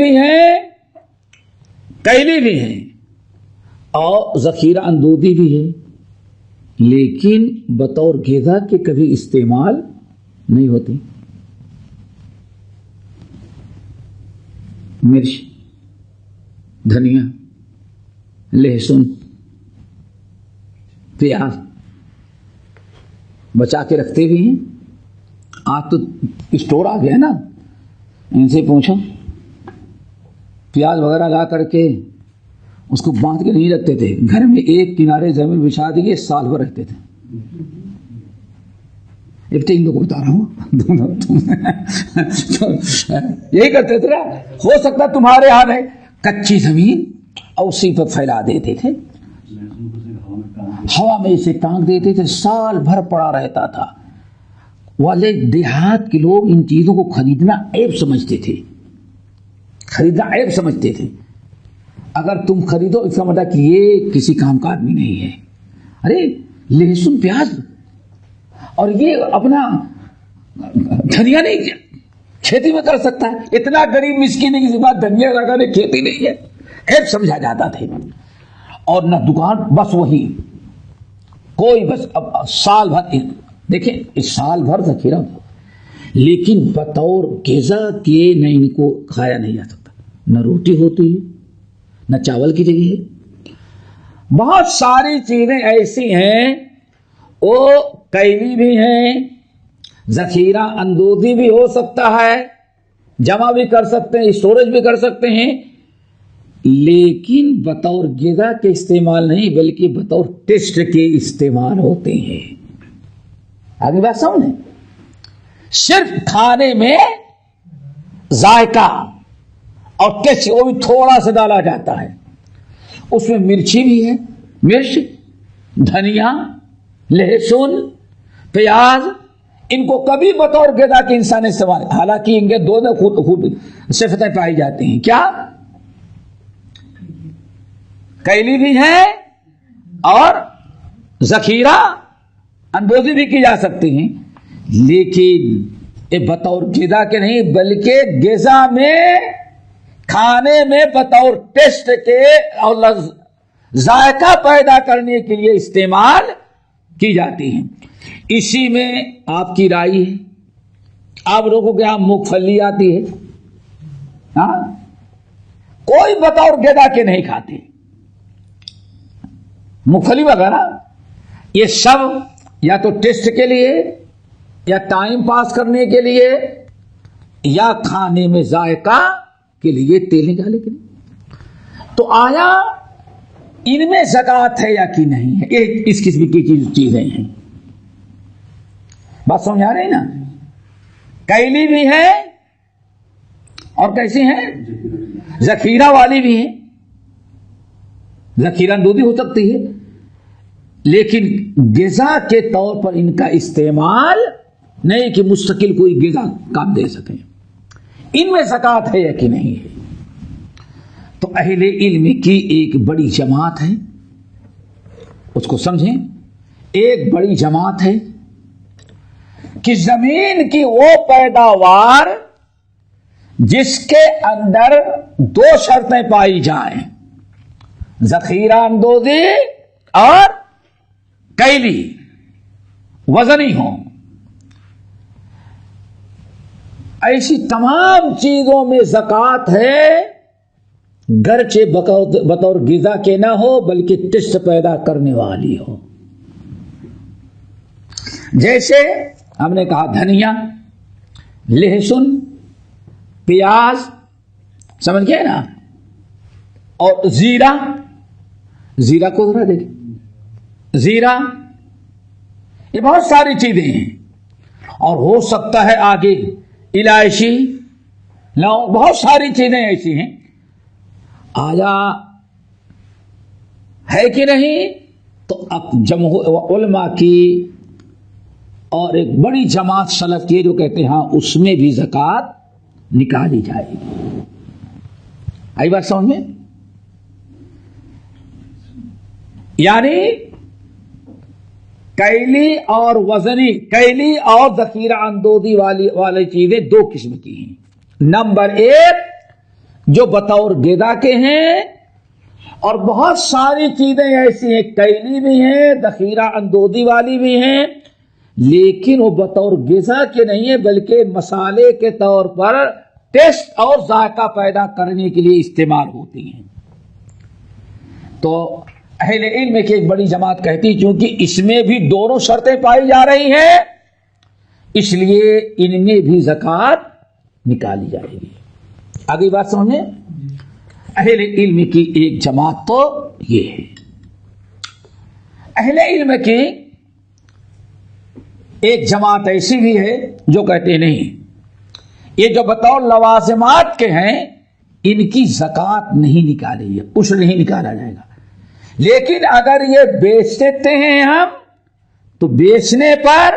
بھی ہیں اور ذخیرہ اندودی بھی ہے، لیکن بطور غذا کے کبھی استعمال نہیں ہوتی. مرچ، دھنیا، لہسن، پیاز بچا کے رکھتے بھی ہیں. آج تو اسٹور آ گیا نا، ان سے پوچھو. پیاز وغیرہ لا کر کے اس کو باندھ کے نہیں رکھتے تھے، گھر میں ایک کنارے زمین بچھا دیے، سال بھر رہتے تھے. ان لوگوں کو بتا رہا ہوں یہی کرتے تھے نا. ہو سکتا تمہارے یہاں ہے کچی زمین اور اسی پر پھیلا دیتے تھے، ہوا میں اسے ٹانگ دیتے تھے، سال بھر پڑا رہتا تھا. والے دیہات کے لوگ ان چیزوں کو خریدنا عیب سمجھتے تھے. اگر تم خریدو اس کا مطلب کہ یہ کسی کام کا آدمی نہیں ہے. ارے لہسن پیاز اور یہ اپنا دھنیا نہیں کھیتی میں کر سکتا ہے. اتنا غریب مسکین ہے کسی بات دھنیا لگانے کھیتی نہیں ہے، عیب سمجھا جاتا تھا. اور نہ دکان، بس وہی کوئی، بس اب سال بھر دیکھیں اس سال بھر ذخیرہ، لیکن بطور غذا کے نہ ان کو کھایا نہیں جا سکتا. نہ روٹی ہوتی ہے، نہ چاول کی جگہ ہے. بہت ساری چیزیں ایسی ہیں وہ کیلی بھی ہیں ذخیرہ اندوزی بھی ہو سکتا ہے، جمع بھی کر سکتے ہیں، اسٹوریج بھی کر سکتے ہیں، لیکن بطور غذا کے استعمال نہیں بلکہ بطور ٹیسٹ کے استعمال ہوتے ہیں۔ آگے بات سمجھیں، صرف کھانے میں ذائقہ اور ٹیسٹ وہ بھی تھوڑا سا ڈالا جاتا ہے، اس میں مرچی بھی ہے، مرچ، دھنیا، لہسن، پیاز، ان کو کبھی بطور غذا کے انسان استعمال، حالانکہ ان کے دو خود صفتیں پائی جاتی ہیں، کیا؟ کیلی بھی ہے اور ذخیرہ اندوزی بھی کی جا سکتی ہیں، لیکن یہ بطور غذا کے نہیں بلکہ غذا میں، کھانے میں بطور ٹیسٹ کے اور ذائقہ پیدا کرنے کے لیے استعمال کی جاتی ہیں۔ اسی میں آپ کی رائے ہے، آپ لوگوں کے یہاں مونگ پھلی آتی ہے، ہاں، کوئی بطور غذا کے نہیں کھاتے، مونگ پھلی وغیرہ، یہ سب یا تو ٹیسٹ کے لیے یا ٹائم پاس کرنے کے لیے یا کھانے میں ذائقہ کے لیے، تیل نکالنے کے لیے۔ تو آیا ان میں زکوٰۃ ہے یا کہ نہیں ہے؟ یہ اس قسم کی چیزیں ہیں، بات سمجھ آ رہی نا؟ کیلی بھی ہے اور کیسی ہیں؟ ذخیرہ والی بھی ہیں، ذخیرہ اندوزی ہو سکتی ہے، لیکن غذا کے طور پر ان کا استعمال نہیں کہ مستقل کوئی غذا کام دے سکیں۔ ان میں زکوٰۃ ہے یا کہ نہیں ہے؟ تو اہل علم کی ایک بڑی جماعت ہے، اس کو سمجھیں، ایک بڑی جماعت ہے کہ زمین کی وہ پیداوار جس کے اندر دو شرطیں پائی جائیں، ذخیرہ اندوزی اور کیلی، وزنی ہوں، ایسی تمام چیزوں میں زکوٰۃ ہے، گرچہ بطور غذا کے نہ ہو بلکہ ٹیسٹ پیدا کرنے والی ہو۔ جیسے ہم نے کہا دھنیا، لہسن، پیاز، سمجھ گئے نا، اور زیرہ، زیرہ کو ذرا دیکھیں، زیرہ، یہ بہت ساری چیزیں ہیں، اور ہو سکتا ہے آگے الائچی، لونگ، بہت ساری چیزیں ایسی ہیں۔ آیا ہے کہ نہیں؟ تو اب علماء کی اور ایک بڑی جماعت سلف کی جو کہتے ہیں ہاں اس میں بھی زکوٰۃ نکالی جائے گی۔ آئی بات سمجھ میں؟ یعنی کیلی اور وزنی، کیلی اور ذخیرہ اندوزی والی چیزیں دو قسم کی ہیں۔ نمبر ایک جو بطور غذا کے ہیں، اور بہت ساری چیزیں ایسی ہیں، کیلی بھی ہیں، ذخیرہ اندوزی والی بھی ہیں، لیکن وہ بطور غذا کے نہیں ہے بلکہ مسالے کے طور پر ٹیسٹ اور ذائقہ پیدا کرنے کے لیے استعمال ہوتی ہیں۔ تو اہل علم کی ایک بڑی جماعت کہتی چونکہ اس میں بھی دونوں شرطیں پائی جا رہی ہیں، اس لیے ان میں بھی زکوٰۃ نکالی جائے گی۔ آگے بات سمجھیں، اہل علم کی ایک جماعت تو یہ ہے۔ اہل علم کی ایک جماعت ایسی بھی ہے جو کہتے نہیں، یہ جو بطور لوازمات کے ہیں ان کی زکوٰۃ نہیں نکالی ہے، عشر نہیں نکالا جائے گا، لیکن اگر یہ بیچ دیتے ہیں ہم تو بیچنے پر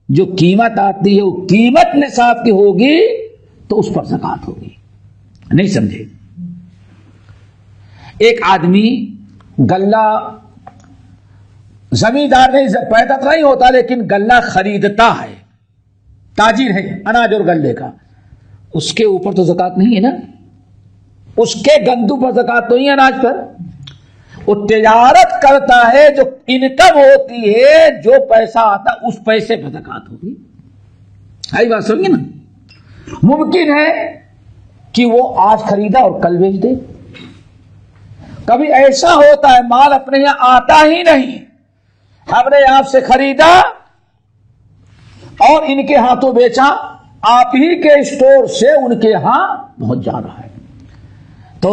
جو قیمت آتی ہے وہ قیمت نصاب کی ہوگی تو اس پر زکوٰۃ ہوگی۔ نہیں سمجھے؟ ایک آدمی غلہ، زمیندار نہیں، پیدا تو نہیں ہوتا لیکن غلہ خریدتا ہے، تاجر ہے اناج اور غلے کا، اس کے اوپر تو زکوٰۃ نہیں ہے نا، اس کے گندم پر زکوٰۃ تو نہیں ہے اناج پر، وہ تجارت کرتا ہے، جو انکم ہوتی ہے، جو پیسہ آتا اس پیسے پر زکوٰۃ ہوگی۔ آئی بات سمجھے نا؟ ممکن ہے کہ وہ آج خریدا اور کل بیچ دے، کبھی ایسا ہوتا ہے مال اپنے یہاں آتا ہی نہیں، ہم نے آپ سے خریدا اور ان کے ہاتھوں بیچا, آپ ہی کے اسٹور سے ان کے ہاں پہنچ جا رہا ہے. تو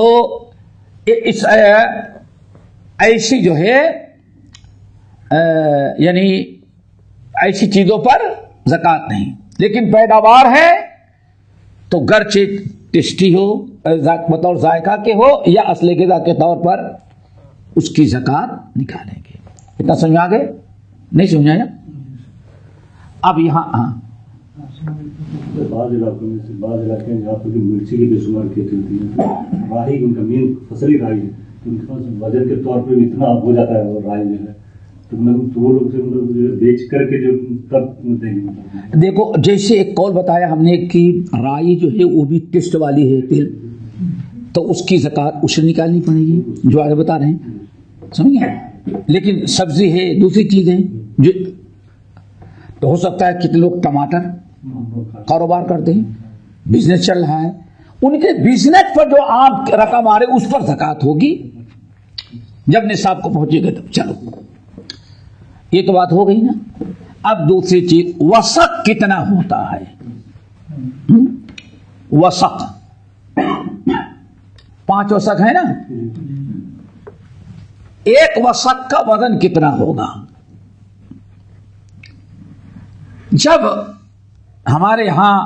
اس ایسی جو ہے یعنی ایسی چیزوں پر زکوٰۃ نہیں. لیکن پیداوار ہے تو گرچہ ٹیسٹی ہو, بطور ذائقہ کے ہو یا اصل غذا کے طور پر, اس کی زکوٰۃ نکالیں گے. اتنا سمجھا گئے؟ نہیں سمجھایا؟ اب یہاں بعض علاقوں میں سے بعض علاقے ہیں جہاں پر مرچی کی بے شمار کھیتی ہوتی ہے, راہی ان کا مین فصل ہی راہی ہے, تو ان کے پاس وزن کے طور پہ اتنا ہو جاتا ہے وہ راہی جو ہے, تو وہ لوگ سے بیچ کر کے جو تب دیں گے. دیکھو جیسے ایک قول بتایا ہم نے کہ رائی جو ہے وہ بھی ٹیسٹ والی ہے تیل, تو اس کی زکوٰۃ اسے نکالنی پڑے گی جو آگے بتا رہے ہیں, سمجھ گئے. لیکن سبزی ہے, دوسری چیزیں جو تو ہو سکتا ہے کتنے لوگ ٹماٹر کاروبار کرتے ہیں, بزنس چل رہا ہے, ان کے بزنس پر جو عام رقم آ رہے اس پر زکوٰۃ ہوگی جب نصاب کو پہنچے گا تب. چلو یہ تو بات ہو گئی نا. اب دوسری چیز وسق کتنا ہوتا ہے. وسق 5 وسق ہے نا, ایک وسق کا وزن کتنا ہوگا. جب ہمارے ہاں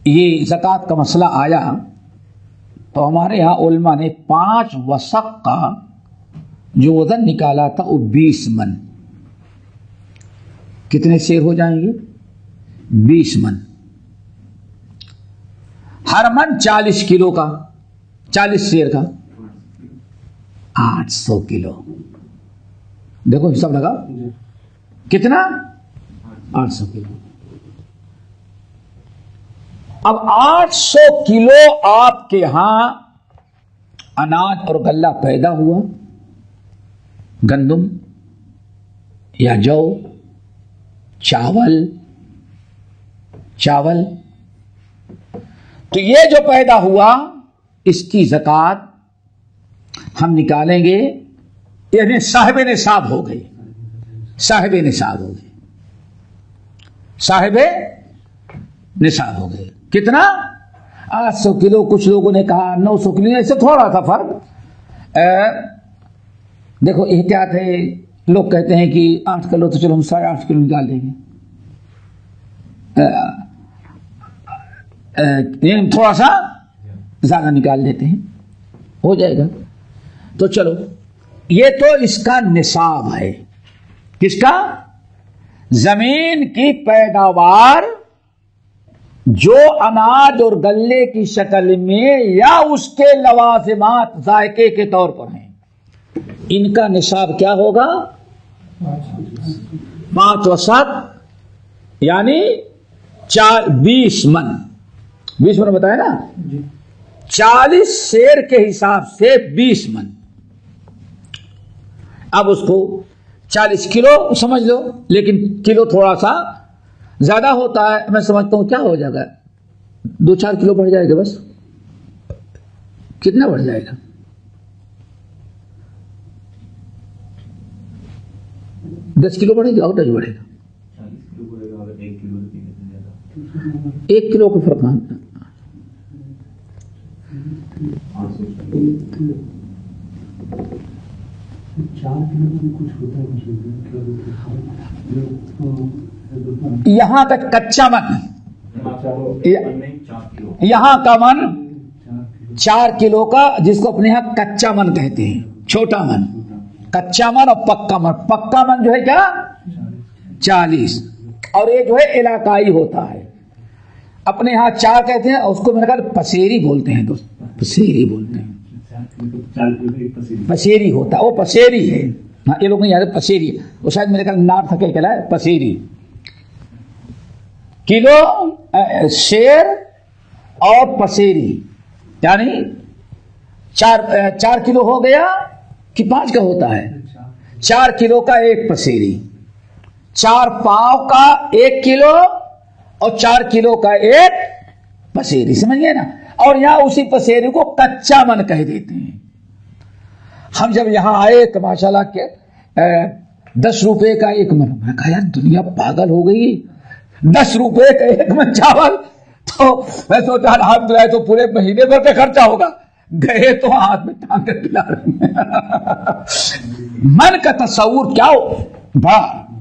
یہ زکوٰۃ کا مسئلہ آیا تو ہمارے ہاں علماء نے 5 وسق کا جو وزن نکالا تھا وہ 20 من. کتنے سیر ہو جائیں گے؟ 20 من. ہر من 40 کلو کا, 40 سیر کا 800 کلو. دیکھو حساب لگا کتنا, 800 کلو. اب 800 کلو آپ کے ہاں اناج اور غلہ پیدا ہوا, گندم یا جو, چاول, تو یہ جو پیدا ہوا اس کی زکوٰۃ ہم نکالیں گے. یعنی صاحب نصاب ہو گئے, صاحب نصاب ہو گئے, صاحب نصاب ہو گئے. کتنا؟ 800 کلو. کچھ لوگوں نے کہا 900 کلو, ایسے تھوڑا تھا فرق. دیکھو احتیاط ہے, لوگ کہتے ہیں کہ 8 کلو تو چلو ہم 8.5 کلو نکال دیں گے, تھوڑا سا زیادہ نکال دیتے ہیں, ہو جائے گا. تو چلو یہ تو اس کا نصاب ہے. کس کا؟ زمین کی پیداوار جو اناج اور غلے کی شکل میں یا اس کے لوازمات ذائقے کے طور پر ہیں, ان کا نصاب کیا ہوگا؟ 5 وسق یعنی 20 من. 20 من بتایا نا, 40 سیر کے حساب سے 20 من. اب اس کو 40 کلو سمجھ لو, لیکن کلو تھوڑا سا زیادہ ہوتا ہے. میں سمجھتا ہوں کیا ہو جائے گا, 2-4 کلو بڑھ جائے گا بس. کتنا بڑھ جائے گا؟ 10 کلو بڑھے گا اور 10 بڑھے گا. 1 کلو کا فرق. 4 کلو میں کچھ ہوتا ہے. یہاں کا کچا من, یہاں کا من 4 کلو کا, جس کو اپنے یہاں کچا من کہتے ہیں, چھوٹا من. کچا من اور پکا من. پکا من جو ہے کیا 40, اور یہ جو ہے علاقائی ہوتا ہے. اپنے یہاں 4 کہتے ہیں, اس کو میرے خیال پسیری بولتے ہیں. دوست پسیری بولتے ہیں, پسیری ہوتا ہے, وہ پسیری ہے. ہاں یہ لوگ نہیں یاد, پسیری وہ شاید میرے خیال نارتھ کے کہلایا ہے پسیری. کلو شیر اور پسیری یعنی 4 کلو ہو گیا کہ 5 کا ہوتا ہے. 4 کلو کا 1 پسیری, 4 پاؤ کا 1 کلو اور 4 کلو کا 1 پسیری. سمجھ گئے نا. اور یہاں اسی پسیری کو کچا من کہہ دیتے ہیں. ہم جب یہاں آئے تو ماشاءاللہ کہ 10 روپے کا 1 من. میں کہا یار دنیا پاگل ہو گئی, 10 روپے کا 1 من چاول. تو میں سوچا الحمدللہ تو پورے مہینے بھر کا خرچہ ہوگا. گئے تو ہاتھ میں ٹانگ کر کھلا رہے ہیں. من کا تصور کیا ہو,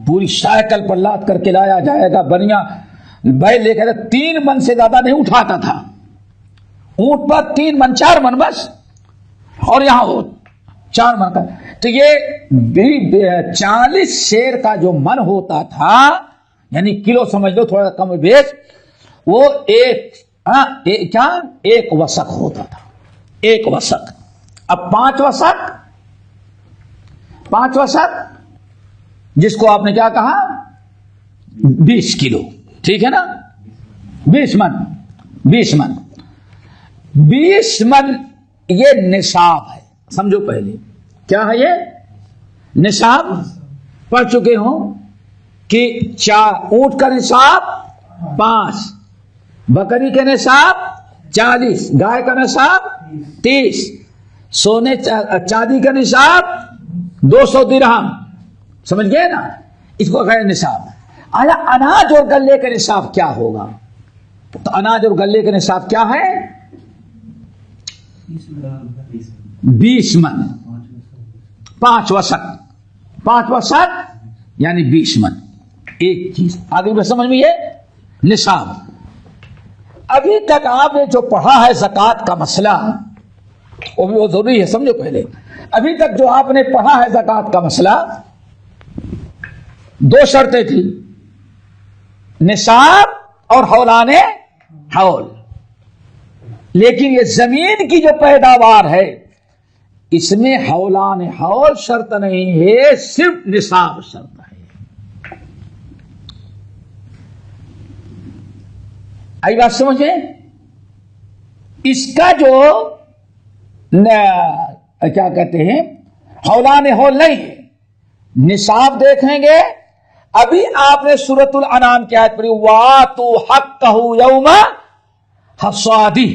پوری سائیکل پر لاد کر کے لایا جائے گا. بنیا بھائی لے کر 3 من سے زیادہ نہیں اٹھاتا تھا اونٹ پر, 3 من 4 من بس, اور یہاں 4 من کا. تو یہ 40 شیر کا جو من ہوتا تھا, یعنی کلو سمجھ لو تھوڑا کم بیش, وہ ایک وسق ہوتا تھا, 1 وسق. اب 5 وسق جس کو آپ نے کیا کہا 20 کلو, ٹھیک ہے نا, 20 من 20 من یہ نصاب ہے. سمجھو پہلے کیا ہے یہ نصاب, پڑھ چکے ہوں کہ 4 اونٹ کا نصاب 5, بکری کا نصاب 40, گائے کا نصاب 30, سونے چاندی کا نصاب 200 درہم. سمجھ گئے نا, اس کو کہے نصاب. آیا اناج اور گلے کا نصاب کیا ہوگا؟ تو اناج اور گلے کا نصاب کیا ہے 20 من, 5 وسق یعنی 20 من. ایک چیز آگے میں سمجھ میں یہ نصاب. ابھی تک آپ نے جو پڑھا ہے زکوٰۃ کا مسئلہ, وہ بھی وہ ضروری ہے سمجھو پہلے. ابھی تک جو آپ نے پڑھا ہے زکوٰۃ کا مسئلہ, 2 شرطیں تھی, نصاب اور حولان حول. لیکن یہ زمین کی جو پیداوار ہے اس میں حولان حول شرط نہیں ہے, صرف نصاب شرط ہے. آئی بات سمجھے؟ اس کا جو کیا کہتے ہیں حولان حول نہیں ہے, نصاب دیکھیں گے. ابھی آپ نے سورۃ الانعام کی آیت پڑھی, وَآتُوا حَقَّهُ یَوْمَ حَصَادِهِ,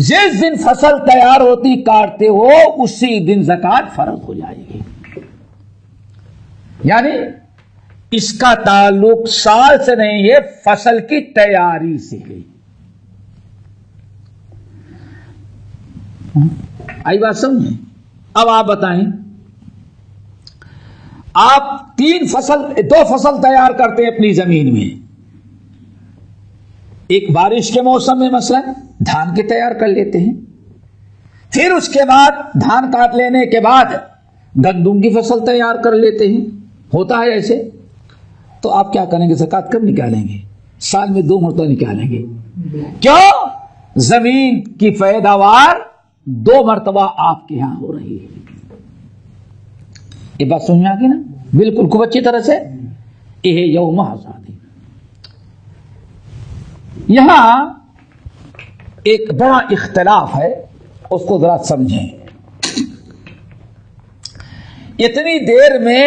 جس دن فصل تیار ہوتی کاٹتے ہو اسی دن زکوٰۃ فرض ہو جائے گی. یعنی اس کا تعلق سال سے نہیں ہے, فصل کی تیاری سے ہے. آئی بات سمجھیں؟ اب آپ بتائیں, آپ 2 فصل تیار کرتے ہیں اپنی زمین میں. ایک بارش کے موسم میں مثلا دھان کے تیار کر لیتے ہیں, پھر اس کے بعد دھان کاٹ لینے کے بعد گندم کی فصل تیار کر لیتے ہیں. ہوتا ہے ایسے. تو آپ کیا کریں گے, زکوٰۃ کب نکالیں گے؟ سال میں 2 مرتبہ نکالیں گے. کیوں؟ زمین کی پیداوار 2 مرتبہ آپ کے یہاں ہو رہی ہے. یہ بات سمجھ میں آ گئی نا بالکل خوب اچھی طرح سے. یہ یوم آزادی. یہاں ایک بڑا اختلاف ہے, اس کو ذرا سمجھیں. اتنی دیر میں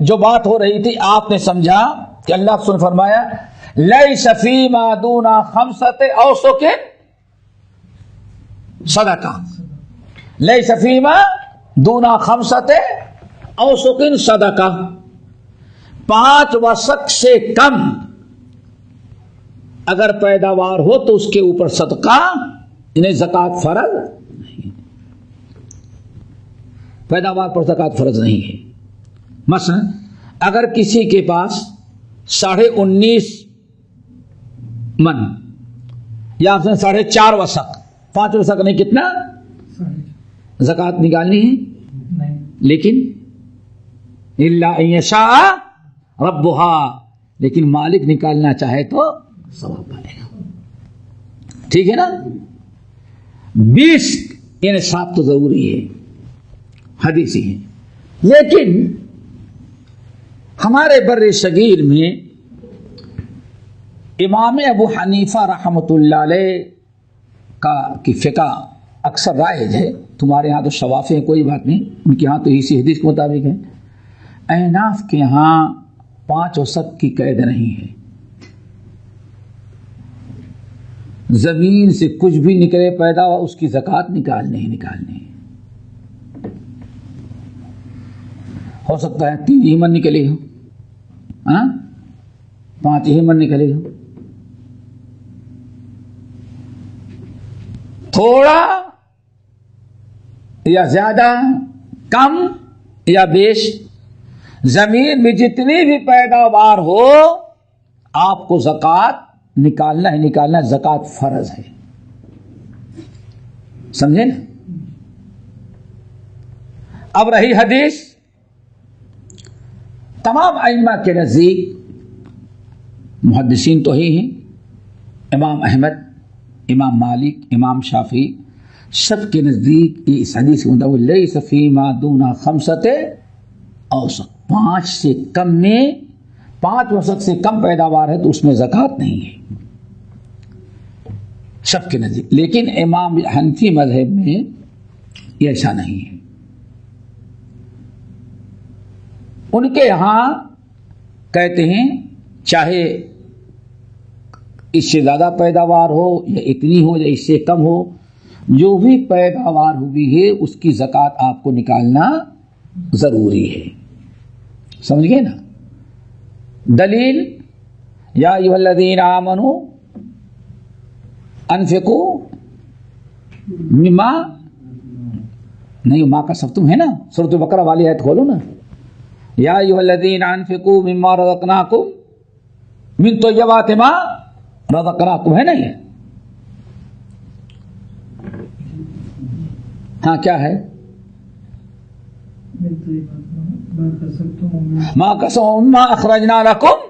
جو بات ہو رہی تھی آپ نے سمجھا کہ اللہ نے فرمایا لیس فیما دون 5 اوسق صدقہ, لیس فیما دون 5 اوسق صدقہ, 5 وسق سے کم اگر پیداوار ہو تو اس کے اوپر صدقہ انہیں زکوٰۃ فرض نہیں. پیداوار پر زکوٰۃ فرض نہیں ہے. مثلا اگر کسی کے پاس 19.5 من یا 4.5 وسق, 5 وسق نہیں, کتنا زکوٰۃ نکالنی ہے. لیکن الا ان یشاء ربها, لیکن مالک نکالنا چاہے تو ثواب پائے گا. ٹھیک ہے نا. 20 یعنی نصاب تو ضروری ہے, حدیثی ہے. لیکن ہمارے بر صغیر میں امام ابو حنیفہ رحمۃ اللہ علیہ کی فقہ اکثر رائج ہے. تمہارے ہاں تو شوافی ہیں, کوئی بات نہیں, ان کے ہاں تو اسی حدیث کے مطابق ہے. احناف کے ہاں 5 وسق کی قید نہیں ہے. زمین سے کچھ بھی نکلے پیدا ہوا اس کی زکوٰۃ نکالنی. ہو سکتا ہے 3 ہی من نکلے ہو، 5 ہی من نکلے ہو، تھوڑا یا زیادہ، کم یا بیش، زمین میں جتنی بھی پیداوار ہو آپ کو زکوٰۃ نکالنا ہی نکالنا، زکوٰۃ فرض ہے، سمجھے نا؟ اب رہی حدیث، تمام ائمہ کے نزدیک، محدثین تو ہی ہیں، امام احمد، امام مالک، امام شافعی، سب کے نزدیک یہ اس حدیث کے مطابق لیس فیما دون 5 اوسق، 5 سے کم میں، 5 وسق سے کم پیداوار ہے تو اس میں زکوٰۃ نہیں ہے، سب کے نزدیک۔ لیکن امام حنفی مذہب میں یہ ایسا نہیں ہے، ان کے یہاں کہتے ہیں چاہے اس سے زیادہ پیداوار ہو یا اتنی ہو یا اس سے کم ہو، جو بھی پیداوار ہوئی ہے اس کی زکوٰۃ آپ کو نکالنا ضروری ہے، سمجھ گئے نا؟ دلیل یا ایھا الذین آمنوا انفقوا مما، نہیں ما کسبتم ہے نا، سورۃ بقرہ والی آیت کھولو نا، یا ایھا الذین انفقوا مما رزقناکم من طیبات ما رزقناکم، ہے نا یہ؟ ہاں کیا ہے؟ ما کسبتم مما اخرجنا لکم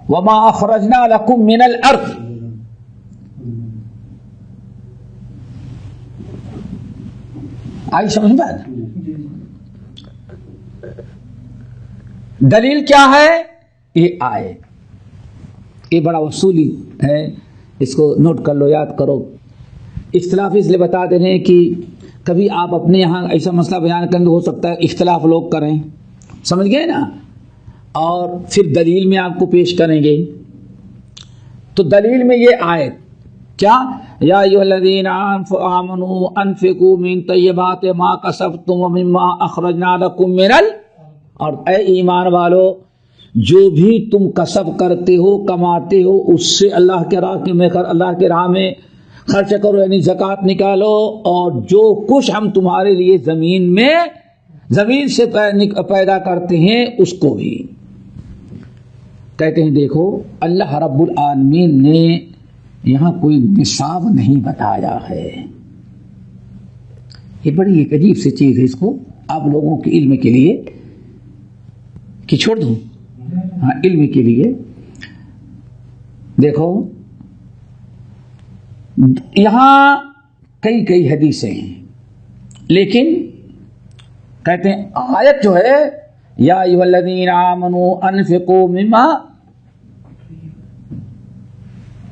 وما اخرجنا لکم من الارض، آئی سمجھ میں؟ دلیل کیا ہے؟ یہ آئے، یہ بڑا اصولی ہے، اس کو نوٹ کر لو، یاد کرو۔ اختلاف اس لیے بتا دے رہے ہیں کہ کبھی آپ اپنے یہاں ایسا مسئلہ بیان کرنے ہو سکتا ہے اختلاف لوگ کریں، سمجھ گئے نا، اور پھر دلیل میں آپ کو پیش کریں گے۔ تو دلیل میں یہ آیت کیا، یا ایھا الذین آمنوا انفقوا من طیبات ما کسبتم ومما اخرجنا لکم من اور اے ایمان والو، جو بھی تم کسب کرتے ہو، کماتے ہو، اس سے اللہ کے راہ میں خرچ کرو، یعنی زکوٰۃ نکالو، اور جو کچھ ہم تمہارے لیے زمین سے پیدا کرتے ہیں اس کو بھی۔ کہتے ہیں دیکھو اللہ رب العالمین نے یہاں کوئی نصاب نہیں بتایا ہے، یہ بڑی ایک عجیب سی چیز ہے، اس کو آپ لوگوں کے علم کے لیے کہ چھوڑ دوں، ہاں علم کے لیے دیکھو، یہاں کئی حدیثیں ہیں، لیکن کہتے ہیں آیت جو ہے یا ایھا الذین آمنوا انفقوا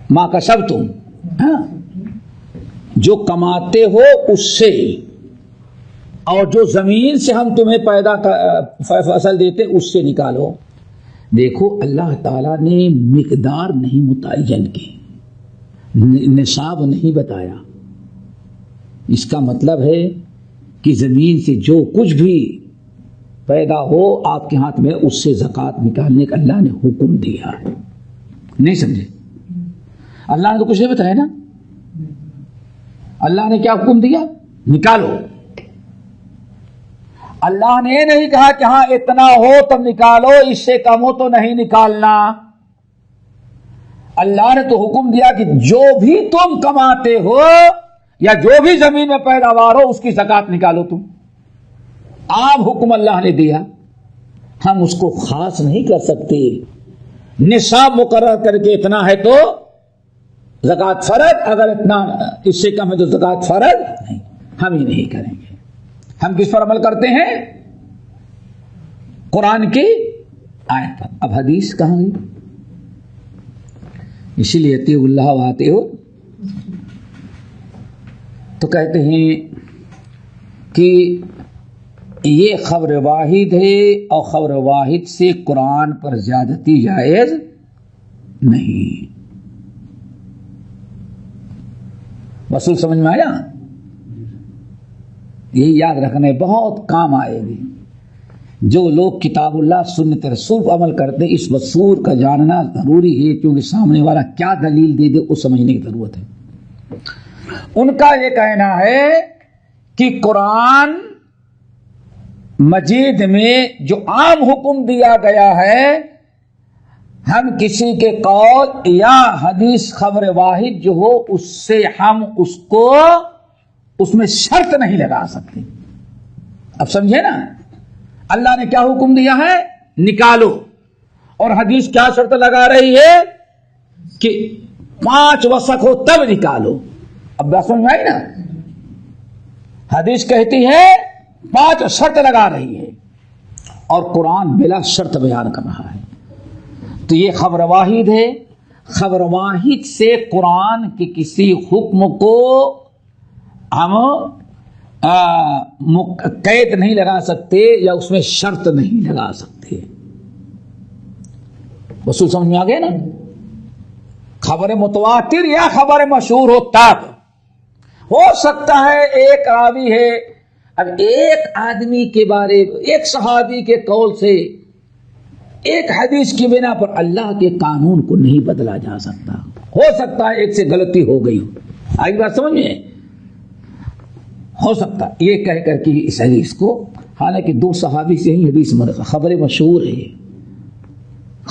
ما کسبتم، جو کماتے ہو اس سے، اور جو زمین سے ہم تمہیں فصل دیتے اس سے نکالو۔ دیکھو اللہ تعالیٰ نے مقدار نہیں متعین کی، نصاب نہیں بتایا، اس کا مطلب ہے کہ زمین سے جو کچھ بھی پیدا ہو آپ کے ہاتھ میں، اس سے زکوٰۃ نکالنے کا اللہ نے حکم دیا، نہیں سمجھے؟ اللہ نے تو کچھ نہیں بتایا نا، اللہ نے کیا حکم دیا؟ نکالو۔ اللہ نے نہیں کہا کہ ہاں اتنا ہو تب نکالو، اس سے کم ہو تو نہیں نکالنا، اللہ نے تو حکم دیا کہ جو بھی تم کماتے ہو یا جو بھی زمین میں پیداوار ہو اس کی زکوٰۃ نکالو تم، عام حکم اللہ نے دیا، ہم اس کو خاص نہیں کر سکتے، نصاب مقرر کر کے اتنا ہے تو زکوٰۃ فرض، اگر اتنا اس سے کم ہے تو زکوٰۃ فرض نہیں، ہم ہی نہیں کریں گے۔ ہم کس پر عمل کرتے ہیں؟ قرآن کی آیت پر۔ اب حدیث کہاں گئی؟ اسی لیے اطیعوا اللہ واطیعوا، تو کہتے ہیں کہ یہ خبر واحد ہے، اور خبر واحد سے قرآن پر زیادتی جائز نہیں۔ وصول سمجھ میں آیا؟ یہی یاد رکھنے بہت کام آئے گی. جو لوگ کتاب اللہ سنت رسول پر عمل کرتے اس اصول کا جاننا ضروری ہے، کیونکہ سامنے والا کیا دلیل دے دے اس سمجھنے کی ضرورت ہے. ان کا یہ کہنا ہے کہ قرآن مجید میں جو عام حکم دیا گیا ہے، ہم کسی کے قول یا حدیث خبر واحد جو ہو اس سے ہم اس میں شرط نہیں لگا سکتے. اب سمجھے نا، اللہ نے کیا حکم دیا ہے؟ نکالو. اور حدیث کیا شرط لگا رہی ہے کہ 5 وسق ہو تب نکالو. اب بات سمجھ آئی نا، حدیث کہتی ہے 5 شرط لگا رہی ہے اور قرآن بلا شرط بیان کر رہا ہے. تو یہ خبر واحد ہے. خبر واحد سے قرآن کے کسی حکم کو ہم قید نہیں لگا سکتے یا اس میں شرط نہیں لگا سکتے. وصول سمجھ میں آ گیا نا. خبر متواتر یا خبر مشہور ہو تب ہو سکتا ہے ایک راوی ہے، اب ایک آدمی کے بارے ایک صحابی کے قول سے ایک حدیث کی بنا پر اللہ کے قانون کو نہیں بدلا جا سکتا. ہو سکتا ہے ایک سے غلطی ہو گئی ہو. آگے بات سمجھ میں ہو سکتا یہ کہہ کر کے اس حدیث کو، حالانکہ 2 صحابی سے ہی حدیث خبر مشہور ہے.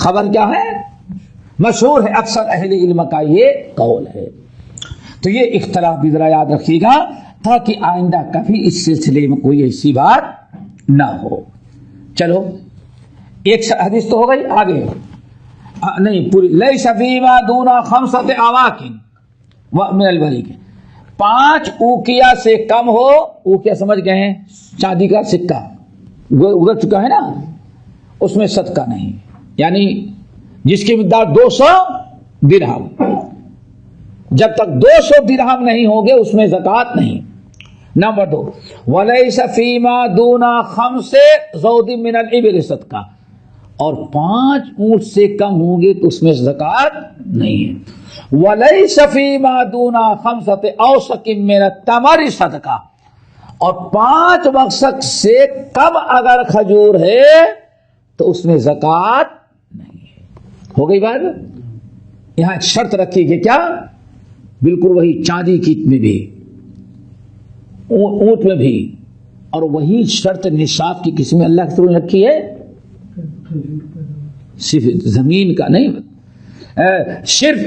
خبر کیا ہے؟ مشہور ہے. اکثر اہل علم کا یہ قول ہے. تو یہ اختلاف بھی ذرا یاد رکھیے گا تاکہ آئندہ کبھی اس سلسلے میں کوئی ایسی بات نہ ہو. چلو ایک حدیث تو ہو گئی. آگے نہیں پوری لیس فیما دون 5 اواق من الورق، 5 اوقیہ سے کم ہو. اوقیہ سمجھ گئے ہیں؟ چاندی کا سکہ اگڑ چکا ہے نا، اس میں صدقہ نہیں، یعنی جس کی مقدار 200 درہم. جب تک 200 درہم نہیں ہوگے اس میں زکوٰۃ نہیں. نمبر 2 ولیس فیما دون 5 زود من الابل صدقہ، اور 5 اونٹ سے کم ہوں گے تو اس میں زکوٰۃ نہیں ہے. ولیس فیما دون 5 اوسق من التمر صدقہ، اور 5 وسق سے کم اگر کھجور ہے تو اس میں زکوٰۃ نہیں ہے. ہو گئی بات. یہاں شرط رکھی کہ کیا؟ بالکل وہی چاندی کی میں بھی، اونٹ میں بھی، اور وہی شرط نصاب کی قسم اللہ کے رسول نے رکھی ہے. صرف زمین کا نہیں، صرف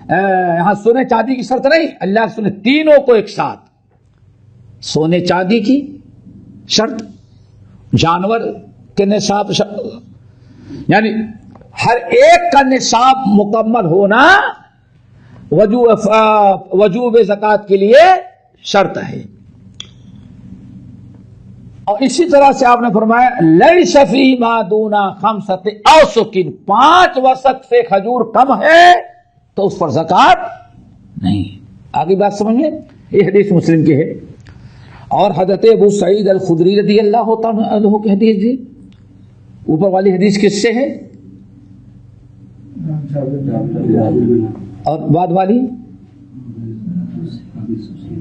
یہاں سونے چاندی کی شرط نہیں. اللہ کے رسول نے تینوں کو ایک ساتھ، سونے چاندی کی شرط، جانور کے نصاب یعنی ہر ایک کا نصاب مکمل ہونا وجوب زکوٰۃ کے لیے شرط ہے. اور اسی طرح سے آپ نے فرمایا لیس فیما دون 5 اوسق، 5 وسق سے کھجور کم ہے تو اس پر زکوٰۃ نہیں. آگے بات سمجھیں. یہ حدیث مسلم کی ہے. اور حضرت ابو سعید الخدری رضی اللہ تعالیٰ عنہ کی حدیث جی، اوپر والی حدیث کس سے ہے اور بعد والی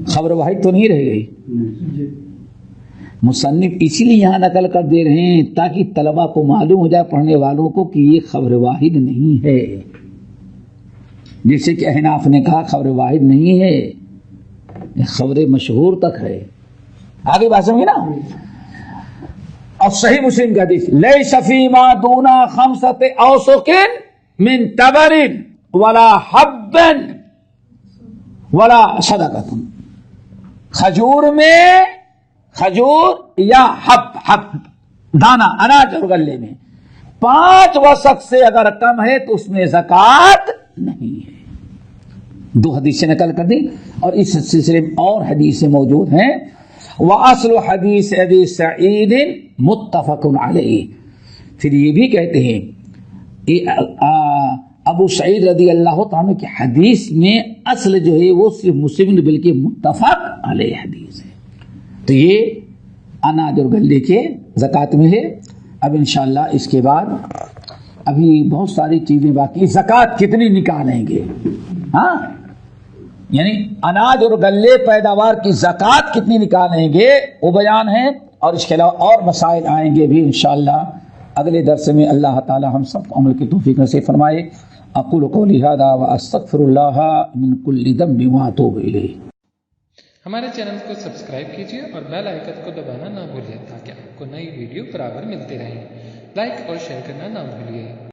خبر واحد تو نہیں رہ گئی. مصنف اسی لیے یہاں نقل کر دے رہے ہیں تاکہ طلبہ کو معلوم ہو جائے، پڑھنے والوں کو، کہ یہ خبر واحد نہیں ہے. جیسے کہ احناف نے کہا خبر واحد نہیں ہے، یہ خبر مشہور تک ہے. آگے بات سمجھے نا. اور صحیح مسلم کا حدیث لیس فیما دون 5 اوسق من تبر ولا حب ولا صدقۃ، کھجور میں، کھجور یا حب دانا اناج اور غلے میں 5 وسق سے اگر کم ہے تو اس میں زکوٰۃ نہیں ہے. 2 حدیثیں نقل کر دی اور اس سلسلے میں اور حدیثیں موجود ہیں. وَأَصْلُ حدیث ابی سعید متفق علیہ. پھر یہ بھی کہتے ہیں ابو سعید رضی اللہ تعالیٰ کی حدیث میں اصل جو ہے وہ صرف مسلم بلکہ متفق علیہ حدیث ہے. تو یہ اناج اور غلے کے زکوٰۃ میں ہے. اب انشاءاللہ اس کے بعد ابھی بہت ساری چیزیں باقی. زکوٰۃ کتنی نکالیں گے؟ ہاں یعنی اناج اور غلے پیداوار کی زکوٰۃ کتنی نکالیں گے وہ بیان ہے، اور اس کے علاوہ اور مسائل آئیں گے بھی انشاءاللہ اگلے درس میں۔ اللہ تعالی ہم سب کو عمل کی توفیق نصیب فرمائے۔ اقول قولی ھذا واستغفر اللہ من کل ذنب واتوب الیہ۔ ہمارے چینل کو سبسکرائب کیجیے اور بیل آئیکن کو دبانا نہ بھولیں تاکہ آپ کو نئی ویڈیو برابر ملتے رہیں۔ لائک اور شیئر کرنا نہ بھولیے۔